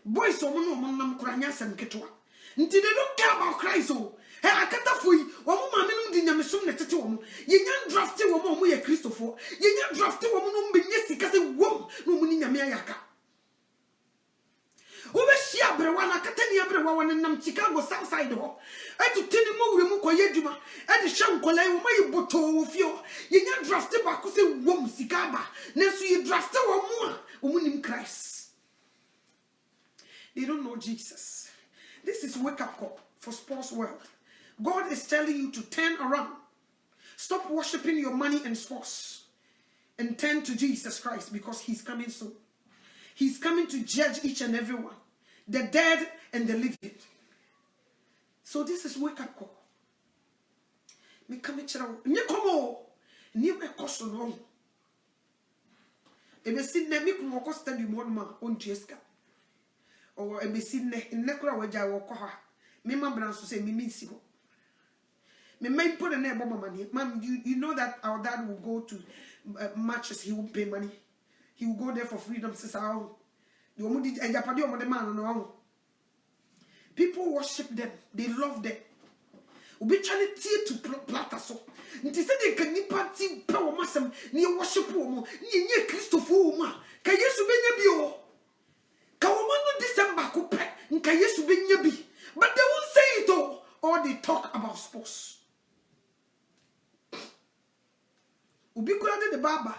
[SPEAKER 1] Boys so no nam kuranya sem ketwa. Nti they don't care about Christ oh. Hey, akata foi. Omo ma me no di nyamesum ne tete omo. Ye nya drafte omo ye Christopher. Ye nya drafte omo no mbenye sika se wom no mu ni nyame ayaka. Obeshi abrewa na katani abrewa wan nam Chicago south side ho. Etu tini mo wure mu koye djuma. E de hwe nkola wo mayi boto wo fio. Ye nya drafte ba ko se wom sika ba. Na so ye drafte wo mu a omu nim Christ. They don't know Jesus. This is wake up call for sports world. God is telling you to turn around. Stop worshiping your money and sports and turn to Jesus Christ because he's coming soon. He's coming to judge each and every one, the dead and the living. So this is wake up call. Me come chira. Nye komo. Nye me kosto no. Ebe sinne me kumo ko study more ma on Jeska. Or ebe sinne kura waja wo ko ha. Me ma bran so say me minsi ho. Me may put a name on money. Mom, you know that our dad will go to matches, he will pay money. He will go there for freedom. People worship them. They love them. Ubi trying to plata so. Nti se de kan nipa ti pa wo masem ne worship wo mo ne Christopher wo ma ka Yesu benya bi o ka wo no December ko pe nka Yesu benya bi, but they won't say it all they talk about sports. Ubi kura de baba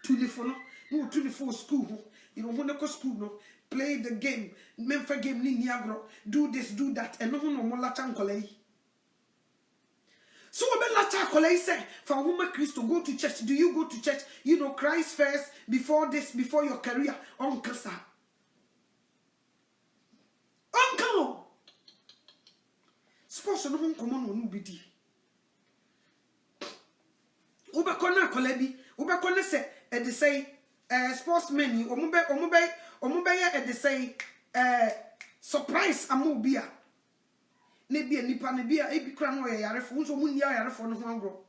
[SPEAKER 1] to the phone no to the phone school you know when go school no play the game memfa game ni agro do this do that and no mo la chankole. So when lacha kolei say for woman Christo go to church. Do you go to church? You know Christ first before this, before your career. Uncle sir. Uncle. Sports no hon common no bidi. Uba kona kolebi. Uba kona say they say sportsmen omube they say surprise amobia. Nebia nipa nebia ebi kra no yare fo nso munni yare fo no ho agro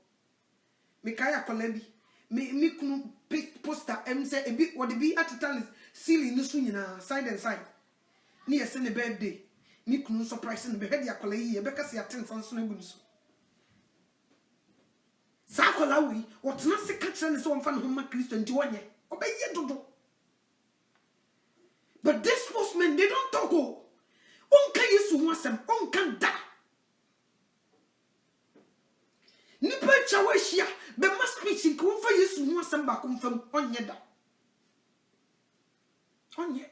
[SPEAKER 1] me kaya kolebi me kunu poster em say ebi wo de bi atital ceiling no so nyina side and side ni yese ne birthday me kunu surprise ne be head ya koleyi e be kase aten sanso na egu so sa kolawi wo tena se ka kire ne so won fa no ma Kristo nti wonye obeye dodo. But this sportsmen, they don't talk oh. Onka Yesu ho asem onka da nipa chawashia be must speech ko fa Yesu ho asem ba ko fam onye da onye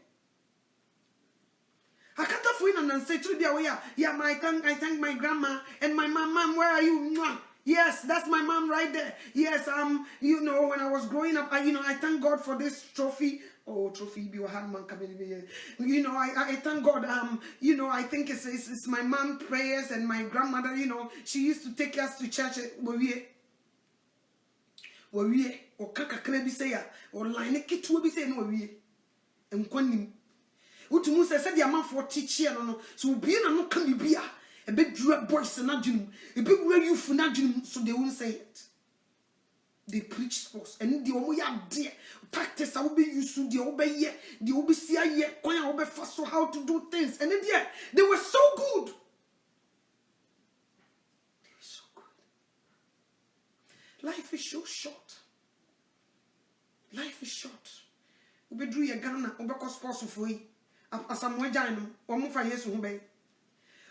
[SPEAKER 1] akata fo ina nan say tru bia we yeah I thank my grandma and my mom. Where are you? Yes, that's my mom right there. Yes, you know when I was growing up I thank God for this trophy. Oh, trophy be hard man coming here. You know, I thank God. You know, I think it's my mom prayers and my grandmother. You know, she used to take us to church. Where we or kaka krebi say ya or line kitu be say no we. Nkwanim. Utumu say the amount for teach here no. So be na no can be bia. a bit drew boys and not dream, a bit where you for not dream, so they won't say it. They preach sports and the omoya dear practice. I will be used to the obey ye, the obesia ye, when I obey fast so how to do things. And then yeah, they were so good. They were so good. Life is so short. Life is short. Ube drew your Ghana, ube cause sports for you. As I'm wajanum, or move for years who bay.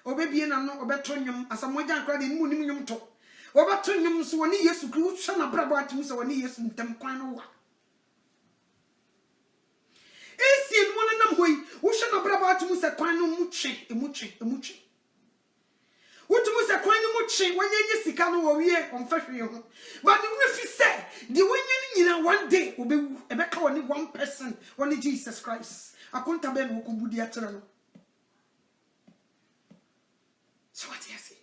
[SPEAKER 1] Obe bien and no obe tronium, as I'm wajan cried in Munimium top. Oba tronium so when years to glue, shana braba to so when years in them quino. Is in one of them way, who shana braba to Musa quino muche. What to Musa quino muche when you see Cano or ye on fashion. But if you say, the winning in one day will be a better only one person, only Jesus Christ. I couldn't have been who could be the children. So what do you say?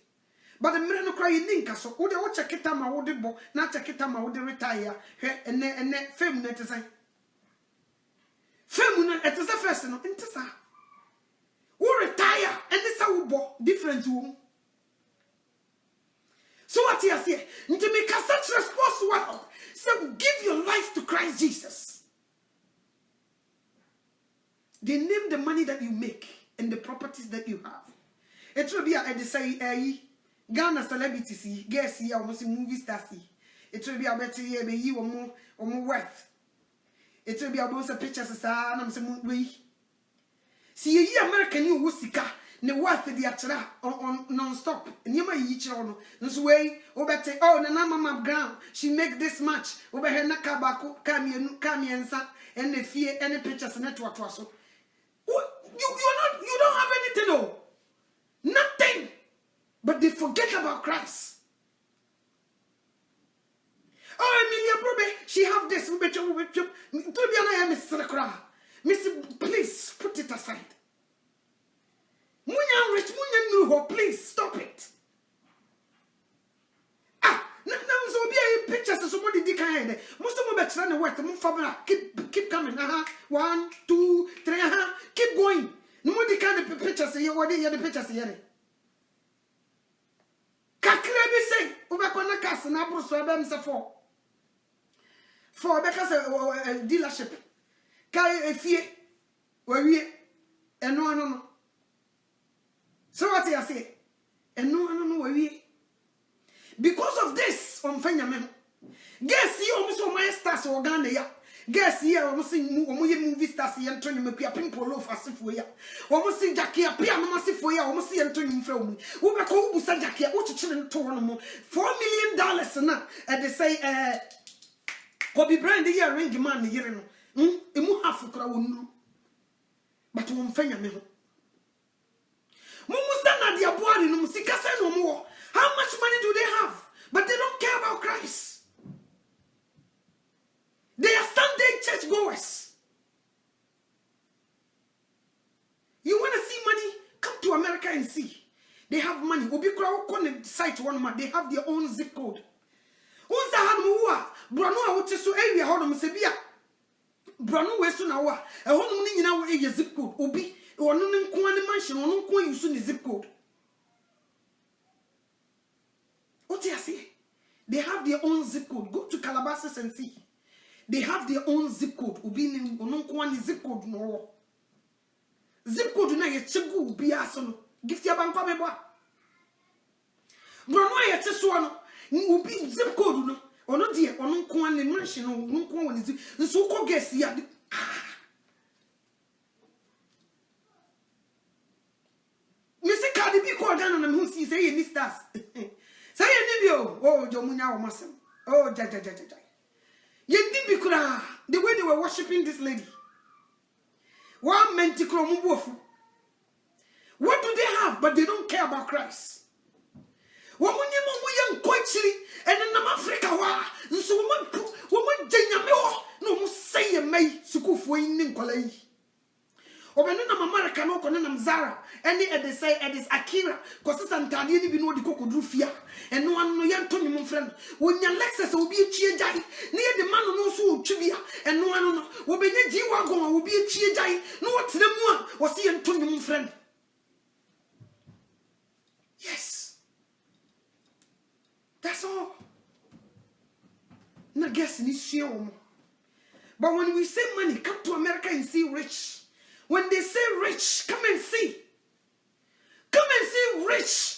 [SPEAKER 1] But the men cry in Ninka, so would they watch a kitama would the book, not a kitama would retire, and then feminine to say. Feminine, it is a first and into that. Who retire and this our different room. So what do you say? To make a such response well, so give your life to Christ Jesus. They name the money that you make and the properties that you have. It will be a say Ghana celebrities, guess here almost movie stars. It will be a better year, you or more worth. It will be about a pictures as I'm some way. See a American you wusika, ne worth the atra on non-stop. And you may each on this way, over say, oh, the mama ground, she make this much over her nakabako, kami and son, and the fear any pictures network also. You don't have anything, no. Nothing. But they forget about Christ. Oh, Emilia Probe, she have this. Please put it aside. Please stop it. Pictures of somebody did kind of most of them trying to work. Keep coming. 1, 2, 3. Keep going. No more the kind of pictures here. What are the pictures here? Kakrebi say, Ubakwana Castle, Nabro, so I'm for because a dealership. Kai a fear where we and no. So what I say? And no, where we. Because of this, on Fenyaman, guess you almost on my stars or Ghana. Guess here, almost seeing movie stars here and turning me a pink polo for Sifuya. Almost see Jackie a piano massive for you, almost see and turning from me. Who were called Busa Jackie, what you children told $4 million and they say, Bobby Brand the year ring man the year. A more half of crowd. But one Fenyaman. Mumusana, dear boy, no Musicasa no more. How much money do they have? But they don't care about Christ. They are Sunday church goers. You want to see money? Come to America and see. They have money. They have their own zip code. Brano area Brano Western hour. A whole in our zip code. Obi or no mansion or no coin soon zip code. What do you say? They have their own zip code. Go to Calabasas and see. They have their own zip code. Ubi no zip code no. Zip code na ye chegu bi aso. Gift ya banko mebo. Bro no ye tso no. Ubi zip code no. Ono die ono nko an mansion no nko woni zip. Nso ko guess ya. Mr. Cardi B ko Ghana na me hu si say ye ni stars. Say ye nibio. Oh, Jomunya o masem. Oh, ja. The way they were worshiping this lady. What do they have? But they don't care about Christ. And in Africa, no say may America no konenam Zara any they say it is Akira because Santani ni bi no de kokodru fia and no one no yanto ni mo friend when your Lexus will be a chie jai near the man no so twibia and no one no will be the G-Wagon will be a chie jai no what them one was see yanto ni mo friend Yes. That's all. Not guessing is shame. But when we say money, come to America and see rich. When they say rich, come and see. Come and see rich.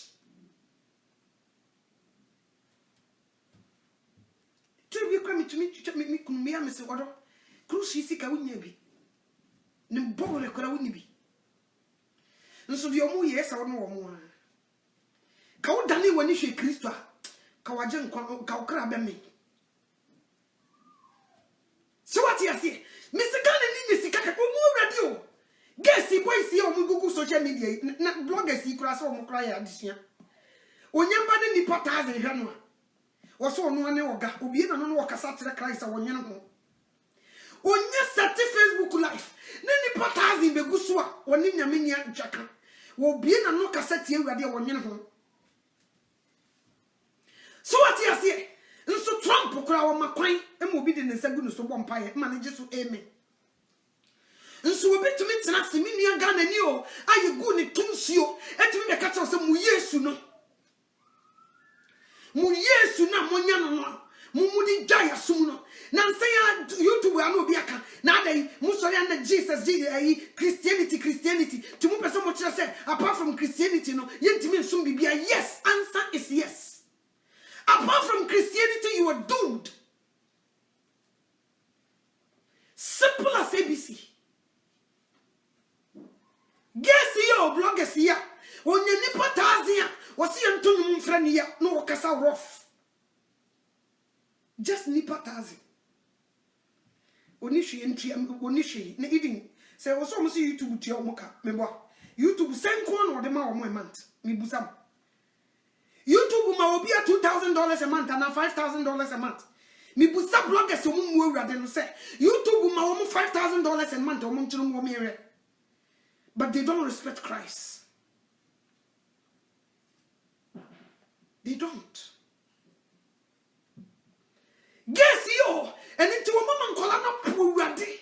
[SPEAKER 1] You come to me, I say, what? Cruise is sick, I wouldn't be. No bother, I wouldn't be. And so the omu yes, I don't know more. Cow Danny when you say Christa, Cowajan, cow crab me. So what you say? Mr. Gunn and Mr. Kaka, more radio. Guess the boys see on Google social media, not bloggers, he cross or cry this year. When you're bad in the potas in Hanua. Also, no one oga, Ubi and no Casatra Christ or one year. On your set Facebook life, Nenny potas in the Gusua, or Nina Minia Jacka. Will be in a no cassette here, radio 1 year. So what you say? And so Trump will cry on my coin and will be in the second to one pie managers to aim. And so a bit to me tonight, Siminia Gun and you, are you good in Tunsio, and to me catch us some years to know. Muyesuna Monyana, Mumudi Jaya Suno, Nansaya, YouTube, Anubiaka, Nade, Musoriana, Jesus, Christianity, to move so much I said, apart from Christianity, no, Yentimin soon be a yes, answer is yes. Apart from Christianity, you are doomed. Simple as ABC. Guess here, bloggers here. When you nipper Tazia, was he Antonio Frania, no Casa rough. Just nipper Tazi. Onishi entry, Onishi, eating. Say, was almost YouTube to your mocha. Remember, YouTube send one or the more month. Me busam. YouTube will be $2,000 a month and $5,000 a month. Me busam bloggers who move rather than say, YouTube will $5,000 a month or month. But they don't respect Christ. They don't. Guess you and into a woman call up ready.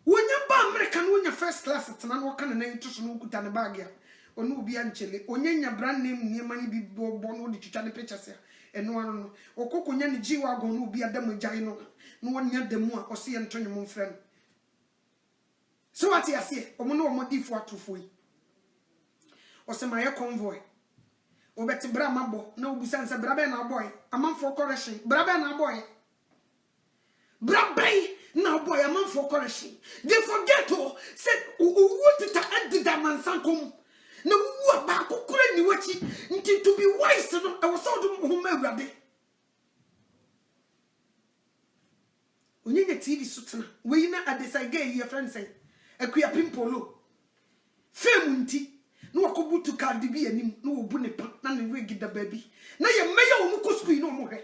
[SPEAKER 1] When you buy American when your first class, it's not what kind of name to Sunuku Bagia or no be Chile, or your brand name near money be born with the Channel pictures and no one or Cocoyan Jiwa go be a demo gino, no one near the more or see Antonio Mon friend. So what I say, or no more for to free. Or some my convoy. Or better Bramabo, no busansa Brabena boy, a man for correction, Brabena boy. Brabe, now boy, a man for correction. They forget to said, what did I did that man sankum? No, what back who couldn't watch it until to be wise. I was so who made when you get TV sutana, we not at this I gave your friend say, a queer pimpolo. Femunti. No akobu to Cardi B and no bunepa, none will get the baby. Now you may almost no more.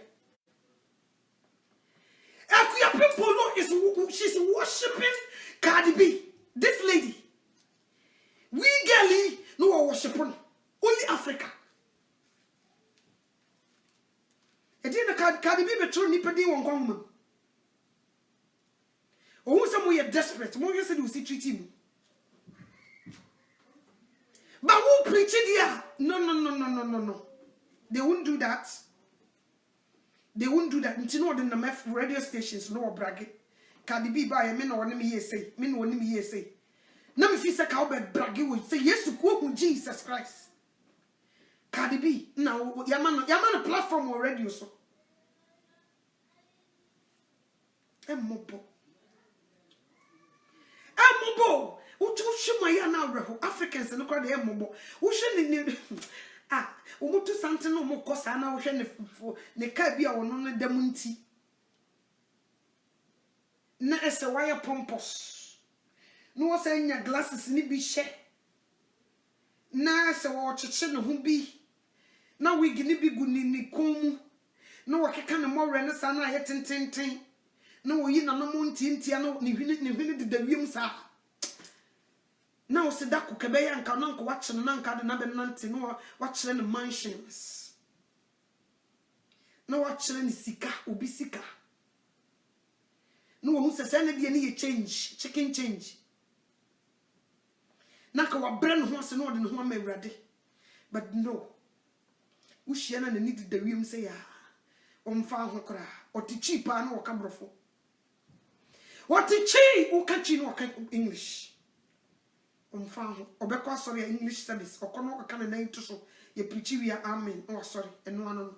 [SPEAKER 1] Akuya Pimpolo is she's worshipping Cardi B. This lady. We girlie no worshiping. Only Africa. And then Cardi B betray nipadi one woman. Oh, some way desperate. More you said you see treating. But who preach it here? No. They won't do that. They won't do that. Until no the radio stations no bragging. Cardi B by a men or me say. Men or me say. Now if you say cowbird bragging will say yes to quote Jesus Christ. Cardi B. Now yaman a platform or radio so. Emobo. Africans and the mobile. Who shouldn't Umutu Santano Mokosana, Ocean for Nekabia or Nona Demunti. Na as a wire pompous. No saying your glasses nibby share. Na as a watch a chin who be. Now we can be good in Nikum. No, I can't more renaissance yet in tin. No, you know, no moon tintiano, ni the rooms are. Now, said that Kukabaya and Kananko watching an uncle another nanty, no watching the mansions. No watching Sika, Ubisika. No one says any change, chicken change. Naka wa brand ho ase no de ne ho ma awurade. But no. Ushia na need the wiem say ya. Omfa ho kra. Otichi pa na woka brofo. Otichi ukachi no woka English. Omfa ho. Obekwa sorry English service. Okono woka na nan to so. Ye preach we amen. Oh sorry. Eno ano.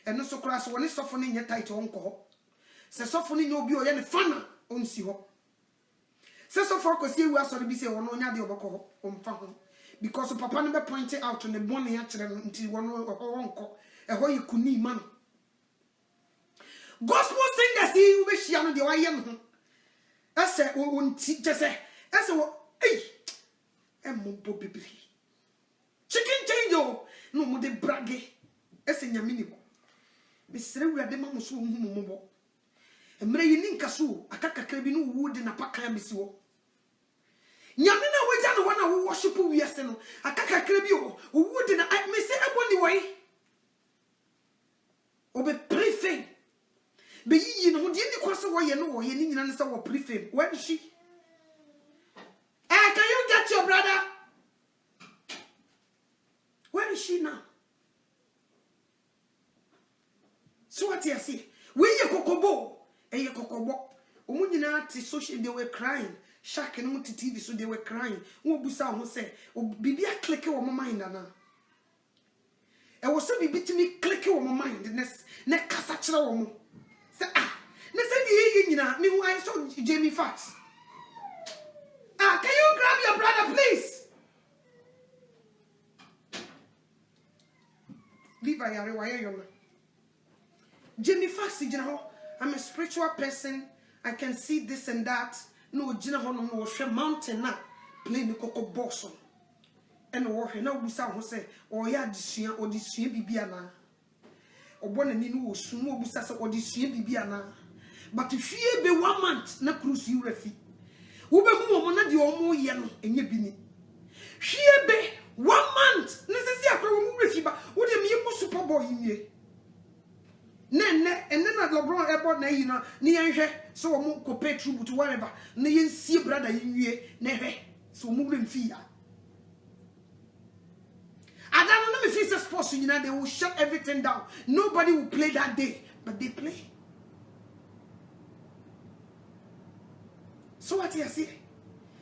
[SPEAKER 1] Eno so kra so woni sofo ne nya title onko ho. Se sofo ne nya obi o ye ne fana onsi ho. Se sofo ko sie wi asori bi se wono nya de obekọ ho. Omfa ho. Because papa never pointed out on the bonnet actually until one uncle a hoy kuni man. Gospel singers, he will be shiano the YM. I said, won't teacher say, I said, hey, and Mobo baby. Chicken change, no more de braggy. As in your minimum. Miss Rewa de Mamusu Mumo. And Mray Ninkasu, a kakakabinu wood in a pakamisu. Nyamina wejana wana who worship we aseno akaka krebio who would na me say ebony way obe prefame be yi no de ni kwaso wo ye no wo ye ni nyina say wo prefame where is she can you get your brother where is she now so what you see we ye kokobo ye kokobo omu nyina ti social they were crying Shark and multi TV, so they were crying. Who busa who say, "Oh, bibi a click on my mind, Anna." I was so bibi to me click on my mind. Ne kasachra woman. Say ne say you na me who I saw Jamie Foxx. Can you grab your brother, please? Leave a yare wire you. Jamie Foxx, you know, I'm a spiritual person. I can see this and that. No, Jina Hono was a mountain na play the cocoa bosom. And war no busa who say, or ya disia or disia bibiana. Or one and in who sumo busasa or disia bibiana. But if she be 1 month, na cruise you refi. Ube mona di omo yen and ye bini. She be 1 month, necessary from refiba, what a mere super boy in ye. And then at LeBron airport na you know near so mo pay tribute to whatever na yen see brother you nehe so moving fear. I don't know if it's a sports you know they will shut everything down. Nobody will play that day, but they play. So what you see?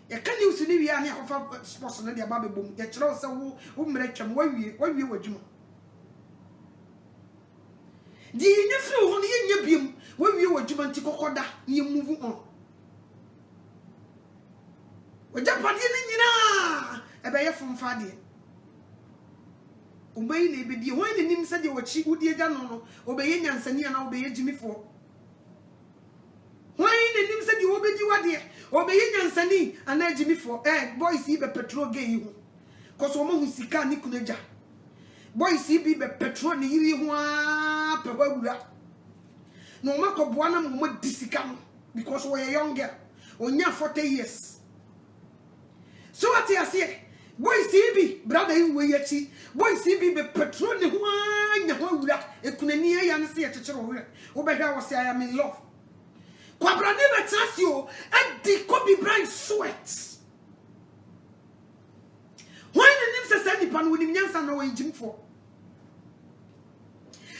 [SPEAKER 1] You can use the area near sports na dia baby boom. You try so who mretcham why we wajuma. The nephew on the Yabium, when we were Jumanti Cocoda, you move on. With Japanina, a bear from Fadi. Obey the be when the name said you were cheap with the Dano, obeying and Sania, obey Jimmy for. When the name said you obey you are there, obeying and Sani, and I Jimmy for, boys, see the petrol game. Cause woman who see can Nikuneja. Boy see be petrol ni yiri hwa pebawura no mako boana mo disika because we are younger onya 40 years so what you say boy see be brother you we yachi boy see be petrol ni hwa nya hwura ekunani ya ne se yechechero wura wo be hwa wo say I am in love kwa brother be trasio and the Kobe Bryant sweat why the name say nipa no nim nyansa na we jim for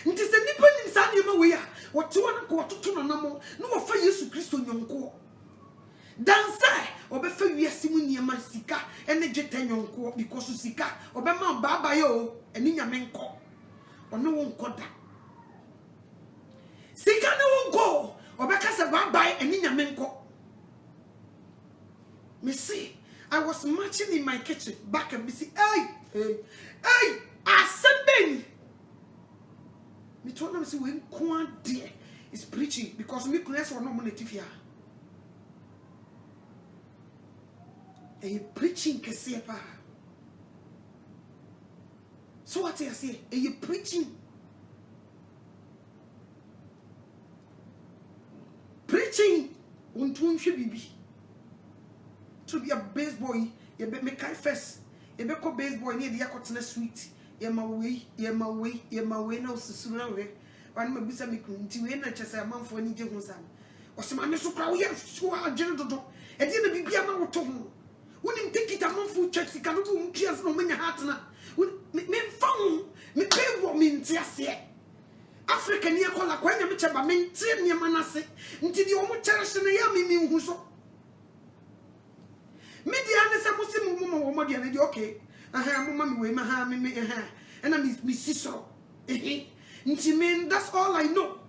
[SPEAKER 1] nti se nipa nim sa nipa we a woto na ko wototo na namo na wo fa Yesu Kristo nyonko dansa obefa wiase mu niema sika ene dweta nyonko because sika obema baba yo eni nyame nko ono wo nkoda sika ne wo nko obeka se baba eni nyame nko me see I was marching in my kitchen back and see, hey, ascending. Me told them, see, when Kwan dear is preaching because me class or no money tifia. And you preaching kesepa. So what I say? And you preaching. Preaching. Untun bibi. To be a baseball, you be make first. You be call baseball near the Yakotana suite. You're my way, no susuna way. One may be some to enter just a month for any different son. Or some man so crowd, so I general. And didn't be a man to him. When you take it among food checks, you cannot do cheers no many heart. Me found me pay what means yes. African near call a quite a bit about me, near Manasseh, until the almost cherish and a yammy who so. Mediana is a Muslim woman, okay. I have a woman with my hand, and I'm Miss Cicero. That's all I know.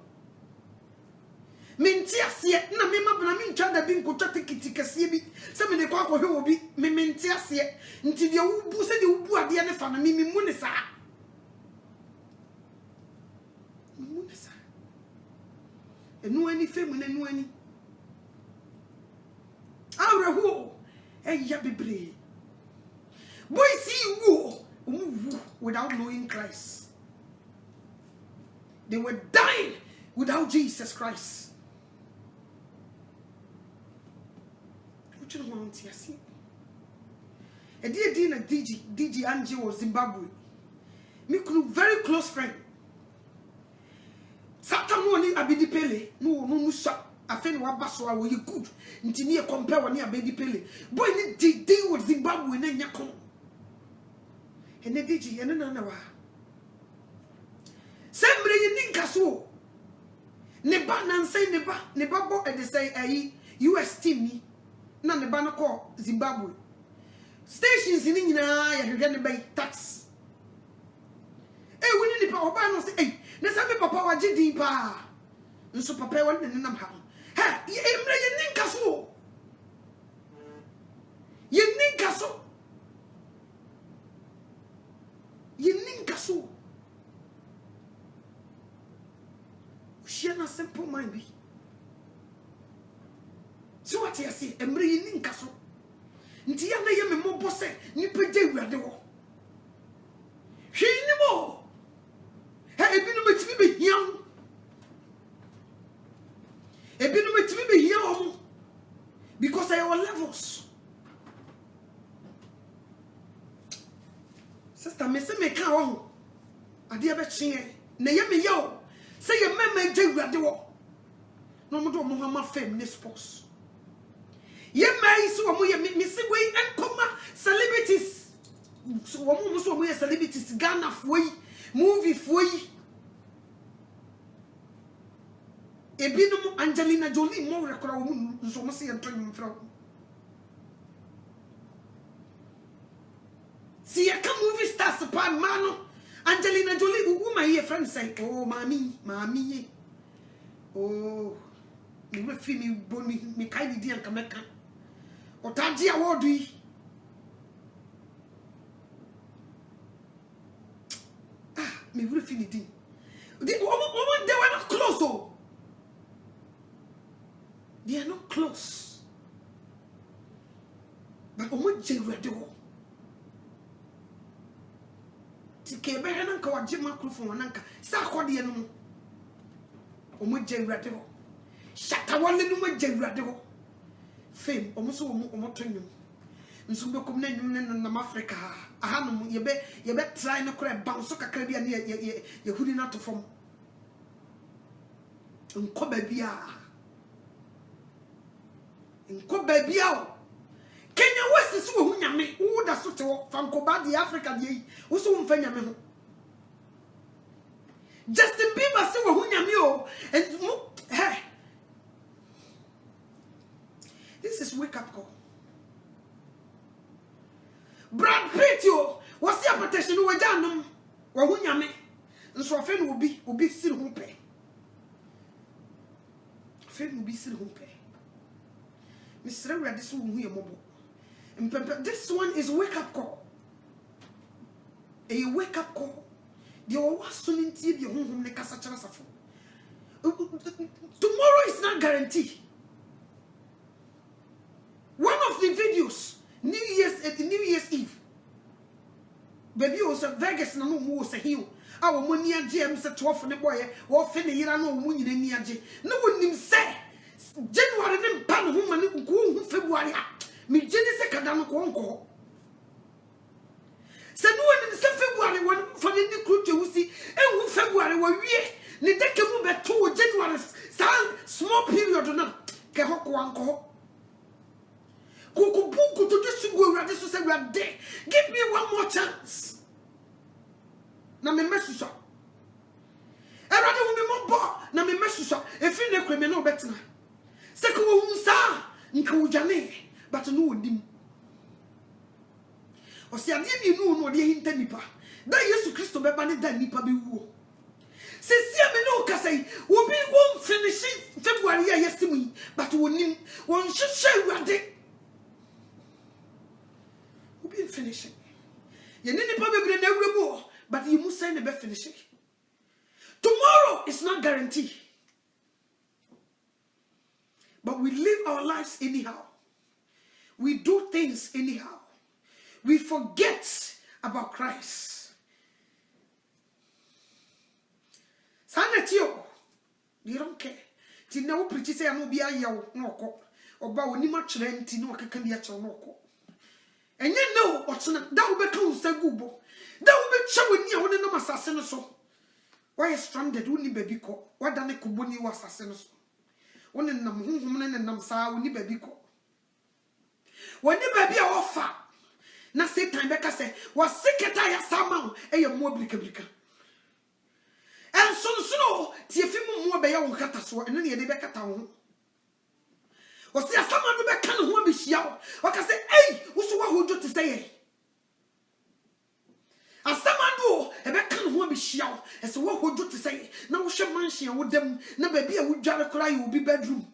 [SPEAKER 1] Mentias yet, no, me mean, child, being good to take it to see some of the quack will be mentias yet until you said you were the other family, Munisa. Munisa. And no any feminine, no any. Our who, and Yabibre. Boy, see you without knowing Christ. They were dying without Jesus Christ. What you want to see? A dear Dina DG Angie was Zimbabwe. Me very close friend. Satan woni abedi pele no musa afen wa baso a wo ye good nti ne compare woni abedi pele boy ni di was Zimbabwe na nya kon ene DG ene na wa sembre ye ninka so ne ba nan say ne ba bo e de say ayi US team ni na ne ba na call Zimbabwe stations ni nyina ya hwehwe ne bay tax we ni pa oba no say na sabe papa wa gidi pa nso papa wa ne nam ha ha emre ye ninka so share na simple mind bi so what you say emre ye ninka so nti ya na ye me mo bose ni pede awurade wo hwe ni mo ebinu metimi be hiam because I have levels. Sister me se me ka ho ade e be chie na ye me yo say ye mema jewurade wo no mo do mo ma feminist sports ye mai so mo ye me se we enkoma celebrities so mo so mo ye celebrities Ghana foi movie foi ebinum Angelina Jolie mo rekora wo nso mo se yentonum fra si ya ka movie stars pa mano Angelina Jolie woman here friend say oh mami oh ni we fi mi boni mi kai di an kameka otaji award yi me we fi ni di they were not close oh. They are not close. But omo jewurade wo. Tike be he nanka waje microphone nanka sa akode no. Omo jewurade wo. Shata wale no mo jewurade wo. Fame omo so omo tonyum. Nso be kom na nyum na Africa. Aha no ye be try no kora bounce kakra bia na ye hudi na to fom. Nko ba bia. Nko baby ao Kenya West so hu nyame wo da so te wo fankoba di Africa di wo so mfa nyame ho Justin Bieber se wo hu nyame o hey this is wake up call Brad Pitt yo wasi apateshe no wajanum wo hu nyame nso afa no obi siri ho pe afa no obi siri ho pe Mr. This one is wake up call. A wake up call. The tomorrow is not guaranteed. One of the videos, New Year's Eve. Baby was a Vegas no more was a hill. Our money and James at 12 for the boy, or Finny, you know, money in the no one say. January nem pan woman go February me jeni se kadam ko onko se no woni se February won for the crew to see e February wa wie ne deke mu beto January small period no ke hoko anko Kukubuku to this go ready so say we are there. Give me one more chance. Na me mesusa. Erade wo me mobo na me mesusa. Efi ne kweme na obetena. Se ko wo nsa nka ujane but no wodim. Osi ade ni nu no de hinta nipa. Da Yesu Kristo beba ne da nipa be wuo. Se sia me no ka say wo bi won finish February ya yesimu but wonim won hwehwe urade. Wo bi finishing. Ye ni nipa bebre na awremu but you must say ne be finishing. Tomorrow is not guaranteed. But we live our lives anyhow. We do things anyhow. We forget about Christ. Sanatio, you don't care. Ti na wo preach say no bia yawo na okọ. Oba woni ma kyerɛ nti na okeka bia kyerɛ na okọ. Enye no otena da wo beka wo sagubo. Da wo be kye woni a woni na masase no so. Why stranded woni baby kɔ. Wada ne koboni wo asase no so. Woni nam honhom ne nam saa woni baby kɔ. Woni baby a wofa. Na Satan beka say wa seketa ya sama eye mo brika. And so, Tiafimu more by your cataso, and then the Becca town. Was there someone who becan who will be shout? What can say, hey, who's what would you say? As someone do, a becan who will be shout, as what would you say? Now, shall mansion with them, no baby, I would jar cry, will be bedroom.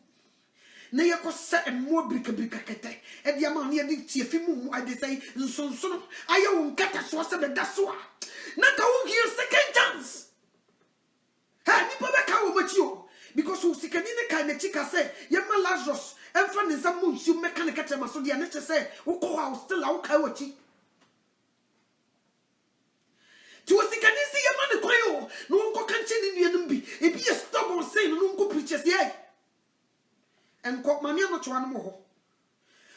[SPEAKER 1] Nay, I could set a more bricka, and the amount near the Tiafimu, I say, and so, I won't cut a source of the Dasua. Not I won't hear second chance. Because who see canina kind of chica say, Yama Lazarus, and from the some moons you mechanic at my so the nature say, who go out still out coyote. To a sicanisi Yamana Quayo, no go continue in Yambi, it be a stubborn saying, no go preachers, yea. And caught my name to one more.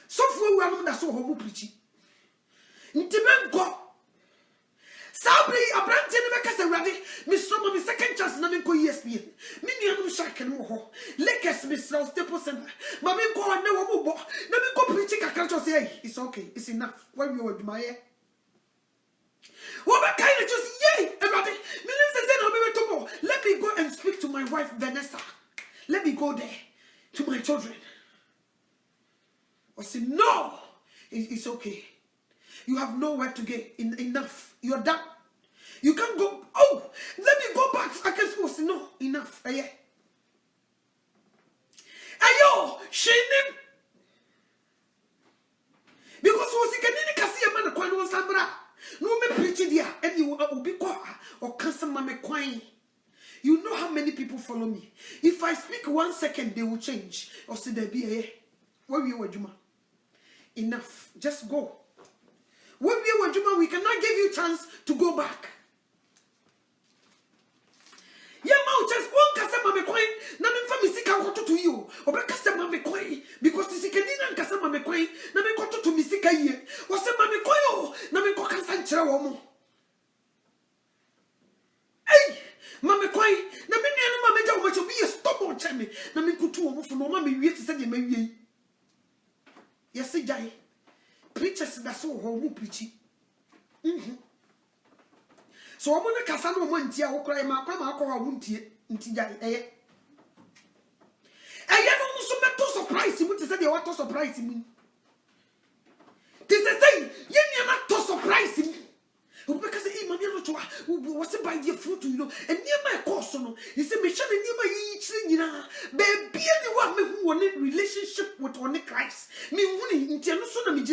[SPEAKER 1] So for one that's so homo preaching. Intimate God. Sabri abranti ne beka se wrade me soma me second chance na me ko ESPN me nuanu shake no ho Lakers me slow staple center ma me ko na wo bo na me ko preach kakra cho say hey, it's okay, it's enough when we were my what be kind of just yay wrade me say no me to go let me go and speak to my wife Vanessa, let me go there to my children. I said no, it's okay. You have nowhere to get enough. You're done. You can't go. Oh, let me go back. I can supposed to no enough. Yeah. Ayo, shame. Because was he can't see a man kwano sambra. No me preaching there, and you will be quiet or cancel my coin. You know how many people follow me. If I speak 1 second, they will change. Or say there be a where you were, Juma. Enough. Just go. When we were Juma, we cannot give you chance to go back. Yeah, mouth just one customer me coin. Na me family sika koto to you. Oba customer me coin because the sika ni na customer me coin. Na me koto to me sika ye. O se ma me coin o. Na me ko kansa nkyere wo mo. Hey, ma me coin. Na me nua no ma me ja wo ma be stop on cheme. Na me kutu wo mo fo no ma me wie te se de ma wie. Yes, jai. Preachers that so home preaching. So I'm gonna cast no one tia who cry my grandma call her won't tia. I am also to surprise him to say they want to surprise me. This is saying, you're not to surprise him. Because he was by the fruit, you know, and near my course, he said, Michelle, near my eating, baby, anyone who wanted relationship with one Christ. Me winning in Jerusalem.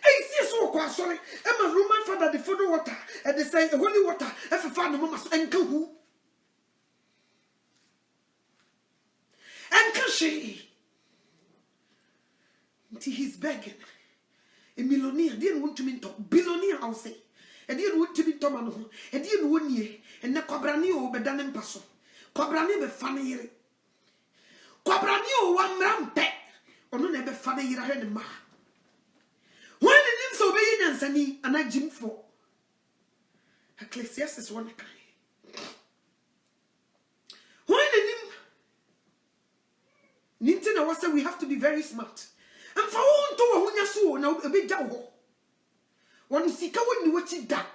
[SPEAKER 1] Hey, see, so quite sorry. I'm a Roman father, the photo water, and they say, holy water, if a father must enter who? And can she? He's begging. A millionaire didn't want to be top. Billionaire, I'll say. And didn't want to be Tomano. And didn't want ye. And the Cobrani over Danem Paso. Cobrani be funny. Cobrani one ram pet. Or no never funny year ahead of ma. When it is obedience and I Jim for Ecclesiastes 1 kind. When it is Nintin I was saying we have to be very smart. And for one to when you saw now a bit down. One sika when you watch it down.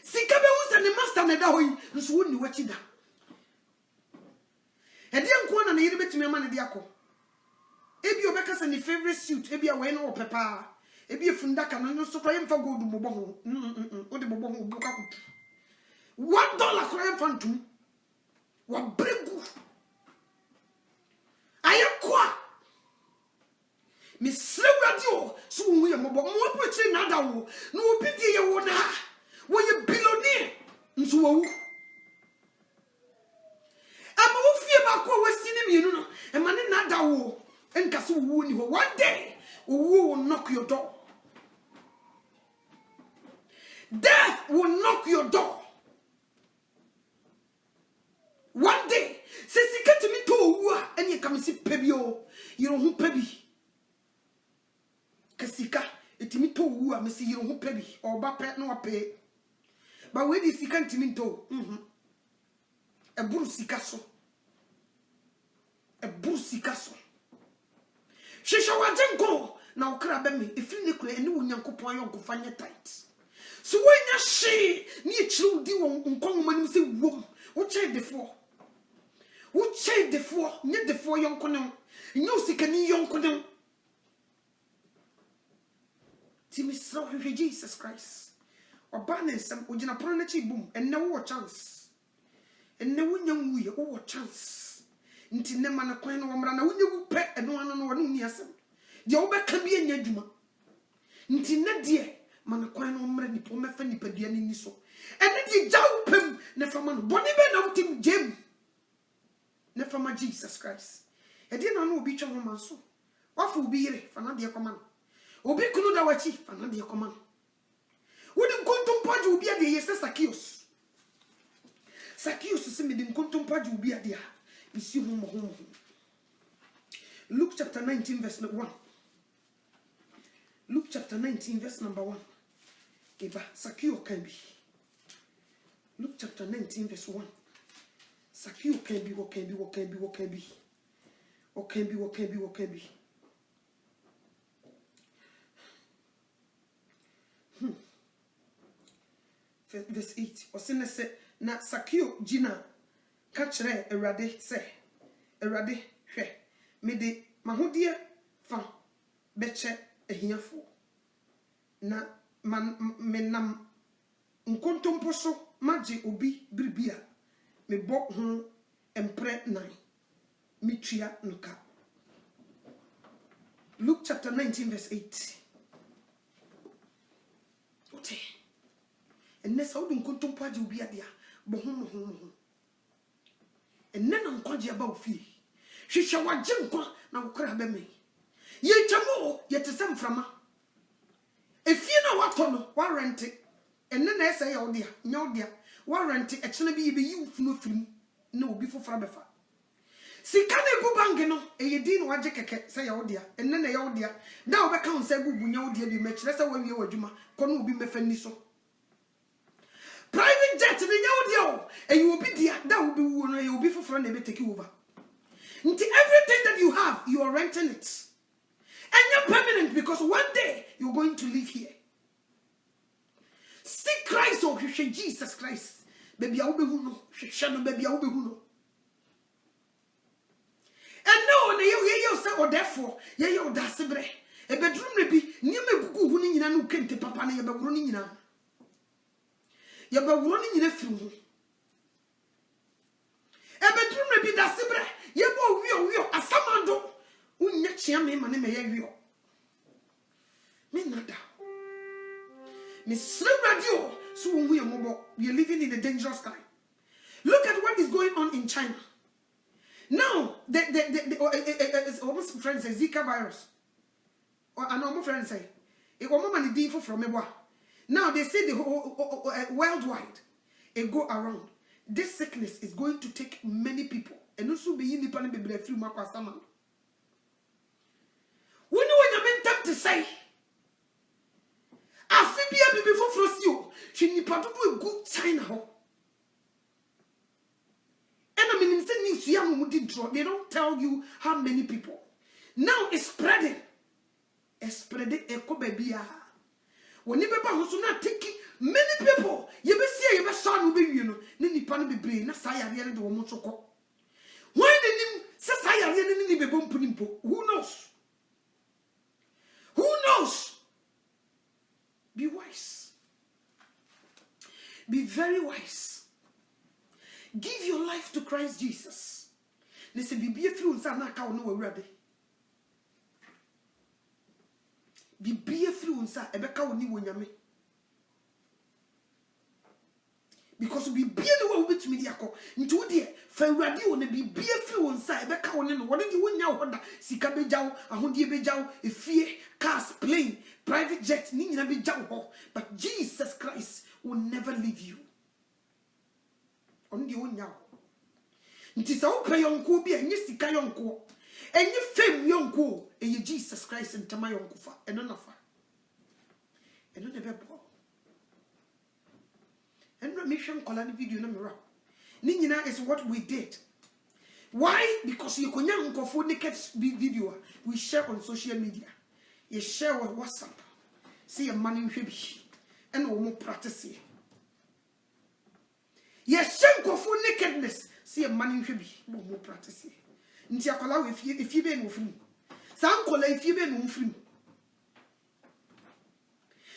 [SPEAKER 1] Sika be was and the master na da hoyi nso woni watch da. E dey nko na yiri betumi ama ne de akọ. Ebi obeka say ne favorite suit ebi a we na o pepa. Ebi efundaka no nso kwa yemfa gold bobo ho. O de bobo ho boka ko. $1 kwa yemfa ntum. Wa bregu. Ayekwa. Me srewradio so wu ye mobo mo apochi na da wo. No obi die ye wo na. Wo ye billionaire nso wo. Ama wo fie ba ko wasi ne mienu no. E ma ne na da wo. Enka so wu ni ho. One day, will knock your door. Death will knock your door. One day, says he get me to and you come see pebio. You don't who pebi. Kasika, it me to woo, Missy, you don't who pebi or bapet no pay. But where is he can't me to? A brucey castle. A brucey castle. She shall go now crab me if you look and no young couple on Kufanya tight. So when you she near chill do on common say womb, what child the four? What child the four? Near the 4 young conum. No sick any young conum. Timmy saw Jesus Christ. Or banning some Ujina Pronachi boom and no chance. And no young we or chance. Nti ne mana kwan no mra na wonye wu pe eno anu no wonu ni asem de wo be ka bi anya dwuma nti ne de mana kwan no mra ni po mefa ni padua ni so ene de jaw pem ne fama no boni be na utim jem ne fama Jesus Christ e de na no obi twa ho manso wafu obi yire fa na de koma no obi kunu da wachi fa na de koma no wodi nkontom paje obi ade yese Sakios se me de nkontom paje obi ade a. Luke chapter 19 verse 1. Luke chapter 19 verse number 1. Eva Sakio can be. Luke chapter 19 verse 1. Sakio can be what can be what can be what can be. What can be what can be what can be. Verse 8. Osine se na Sakio Gina Kachere Erade se Erade hwe me de mahodie fa beche ehiafo na menam nkontompo so maje obi bribia me bo ho empre nan mitria nuka. Luke chapter 19 verse 8. Ote enesa odu nkontompo aje obi adia bo ho and then I'm called you about fee. She shall watch jim now crab me. Ye chamo, yet to some from her. If you know what on warrant it, and then I say, oh dear, no dear, warrant it, actually be you no film, no before Frabefa. See, can I go bangano, a ye didn't watch a say, oh dear, and then I oh dear. Now I can't say, good, no dear, be much less when you were Juma, can be mefeniso. Private jet in the audio, and you will be there. That will be one. You will be for friend. They will take you over. Until everything that you have, you are renting it, and you're permanent because one day you're going to live here. See Christ or Jesus Christ, baby. I will be who know. Shadow, baby. I will be who know. And no, you say, or therefore, you that's a bre. A bedroom maybe. You may go who need no kente papa na you be running na. You be running in a few. A bedroom may be that sibre. You go wheel, a samando. Unya chiame mane me ye me nada. Miss Radio, so we are living in a dangerous time. Look at what is going on in China. Now, the almost friends say Zika virus. Or an almost friend say, it woman is from a. Now they say the whole worldwide, it go around. This sickness is going to take many people, and also be independent be free mark sama. We know what you meant to say. Afibia be before frost you. She need part of a good China ho. And I mean, say news They don't tell you how many people. Now it's spreading. It's spreading. When you not taking many people, you be see you be son be you know. Nini pan be brain. Na say yari the woman choko. Why the name say say yari nini be bom punimpo? Who knows? Who knows? Be wise. Be very wise. Give your life to Christ Jesus. They say be a few na ka no we ready. Be a few nsa ebeka oni wonyame. Because be no way to me diako. Nti de fa awurade won be a few nsa ebeka oni no won de wonya wo da sika bejaw ahode bejaw efie cars plane private jet ni nyina bejaw ho. But Jesus Christ will never leave you. On the wonya. Nti sa wo pay yonko bi enye sika yonko. Enye fame yonko eye Jesus Christ ntama yonko fa eno nafa eno ne bebo eno me hwe nkola ne video na me ra ni nyina is what we did. Why? Because you konya nkofo naked video we share on social media, you share on WhatsApp, see your money hwe bi eno wo mo practice ye share nkofo nakedness, see your money hwe bi wo mo practice. Nti akola we if you be no free. Some kola if you be no free.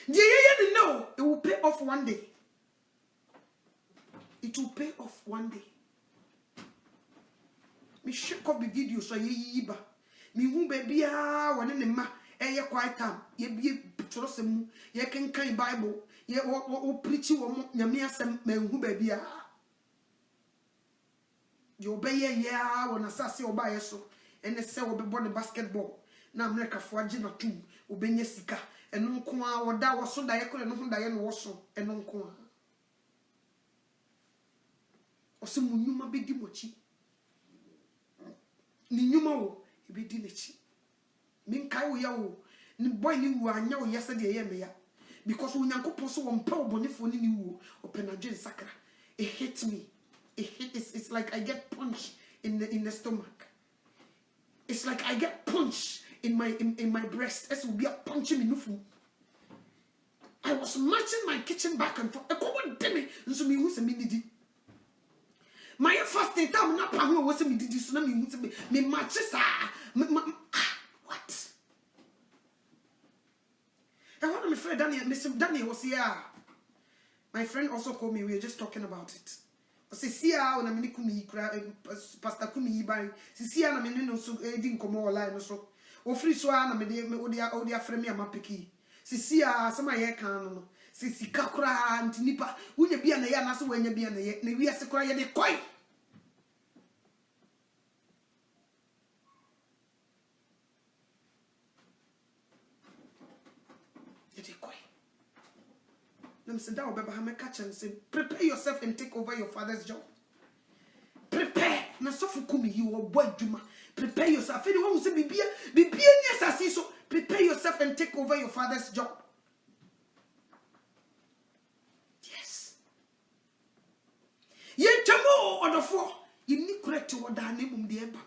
[SPEAKER 1] You know it will pay off one day. It will pay off one day. Me shake up the video so ye yiba. Me hu baby one ne ma eye quiet time. Ye be trosem, ye can Bible, ye o preach wo nyame asem ma hu baby a. You obey ya when assassin obey so, and the cell will be born basketball. Now America for Gina too, obey sika, and no kwa or that was so that I couldn't know Diane was so, and no kwa. Or some Numa be dimochi. Ninuma, he be dinichi. Min kai yao, boy knew I know yesterday, because when Uncle Posso on Paul Bonifoni knew, or Penajin Sacra, it hits me. It's like I get punched in the stomach. It's like I get punched in my breast. As will be a punching me no. I was marching my kitchen back and forth. I couldn't tell me so me who's a minute. My first time not power was a minute. So me matches what? I want my friend Daniel. Mr. Daniel was here. My friend also called me. We were just talking about it. Sisia na mini kumi pastor kumi ban sisia na mini no so edi nkomo online no so ofri so na me de odi afre me amapeki sisia sama ye kan no sisika kura ntinipa wunya bia na ye na so wanya bia na ye na wi ase kura ye de koi Prepare yourself and take over your father's job. Prepare. Na sofukumi you or boy juma. Prepare yourself. Anyone who say bibia so prepare yourself and take over your father's job. Yes. Ye chamo or the four. You need correct what that name the eba.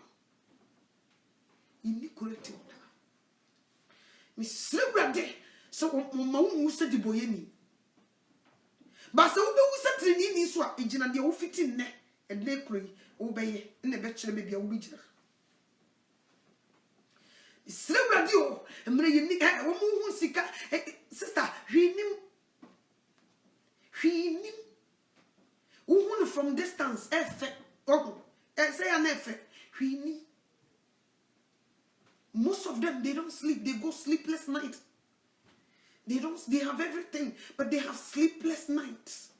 [SPEAKER 1] You need correct what. Miss Slugade. So who said the boyeni. But so we set in this one, Ijina de Offitin ne, and Lakry, obey, and the bachelor may be a witcher. Slow radio, and may you need a woman who sick, sister, he knew. Who from distance, effect, say an effect, he knew. Most of them, they don't sleep, they go sleepless night. They have everything, but they have sleepless nights.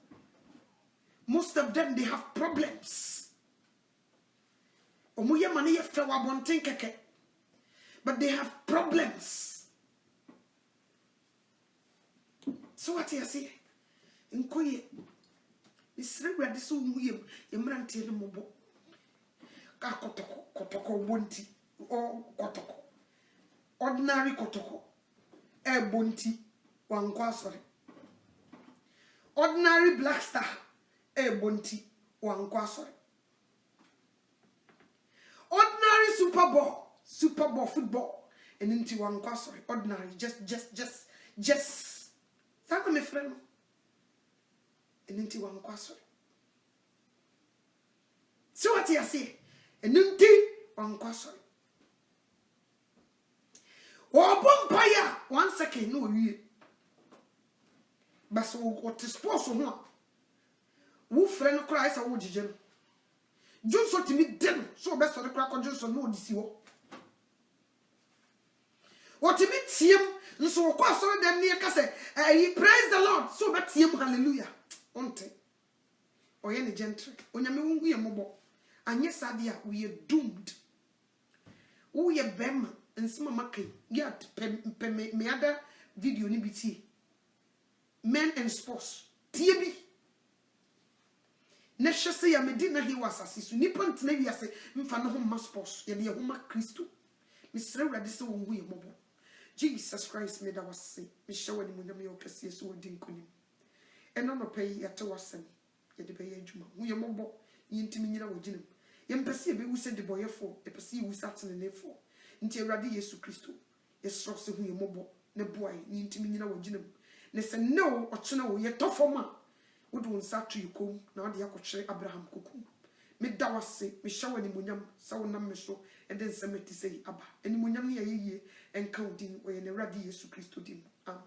[SPEAKER 1] Most of them, they have problems. But they have problems. So what you see? In Koye, it's really this one Yamranti and Mobo. Kotoko Bonti or Kotoko. Ordinary Kotoko. Bonti. Sorry. Ordinary black star, bonti, sorry. Super Bowl football. And into one sorry, ordinary, just. Thank my friend. And into one sorry. So what you say? And into one sorry. Oh, bumpire. 1 second, no, you. But so what is possible? Who friend Christ or would you? Just so to me, then, so best for the crack on Johnson, no, this you. What to meet him, so quite so them near Casse, he praise the Lord, so bet him, hallelujah. Onte or any gentry, when you we are mobile, and yes, idea, we are doomed. We are bem and some maki, yet, me other video nibiti. Men and sports, TB. Nesha say ya medina he was assist. Nippon Tnavia say, Mfano home sports, ya dear Homa Christo. Miss Redi so we mobile. Jesus Christ made our say, Miss Shawani Munamio so dinkunim. And on a pay at Tawasan, yet the pay juma. We are mobile, Yintimina with Jim. Yem perceive who said the boy for, a perceive who sat in the for. Until Radi Yesu Christo. Yes, so who you mobile, ne boy, Yintimina with Jim. Nese no or chino ye tofoma. Would one sat to you come, now the Akoche Abraham Kuku. Me dawase, me shower ni munyam, sauna meso, and then semeti say Abba. And munyam ye and counting when a radi Yesu Christo dim. Amen.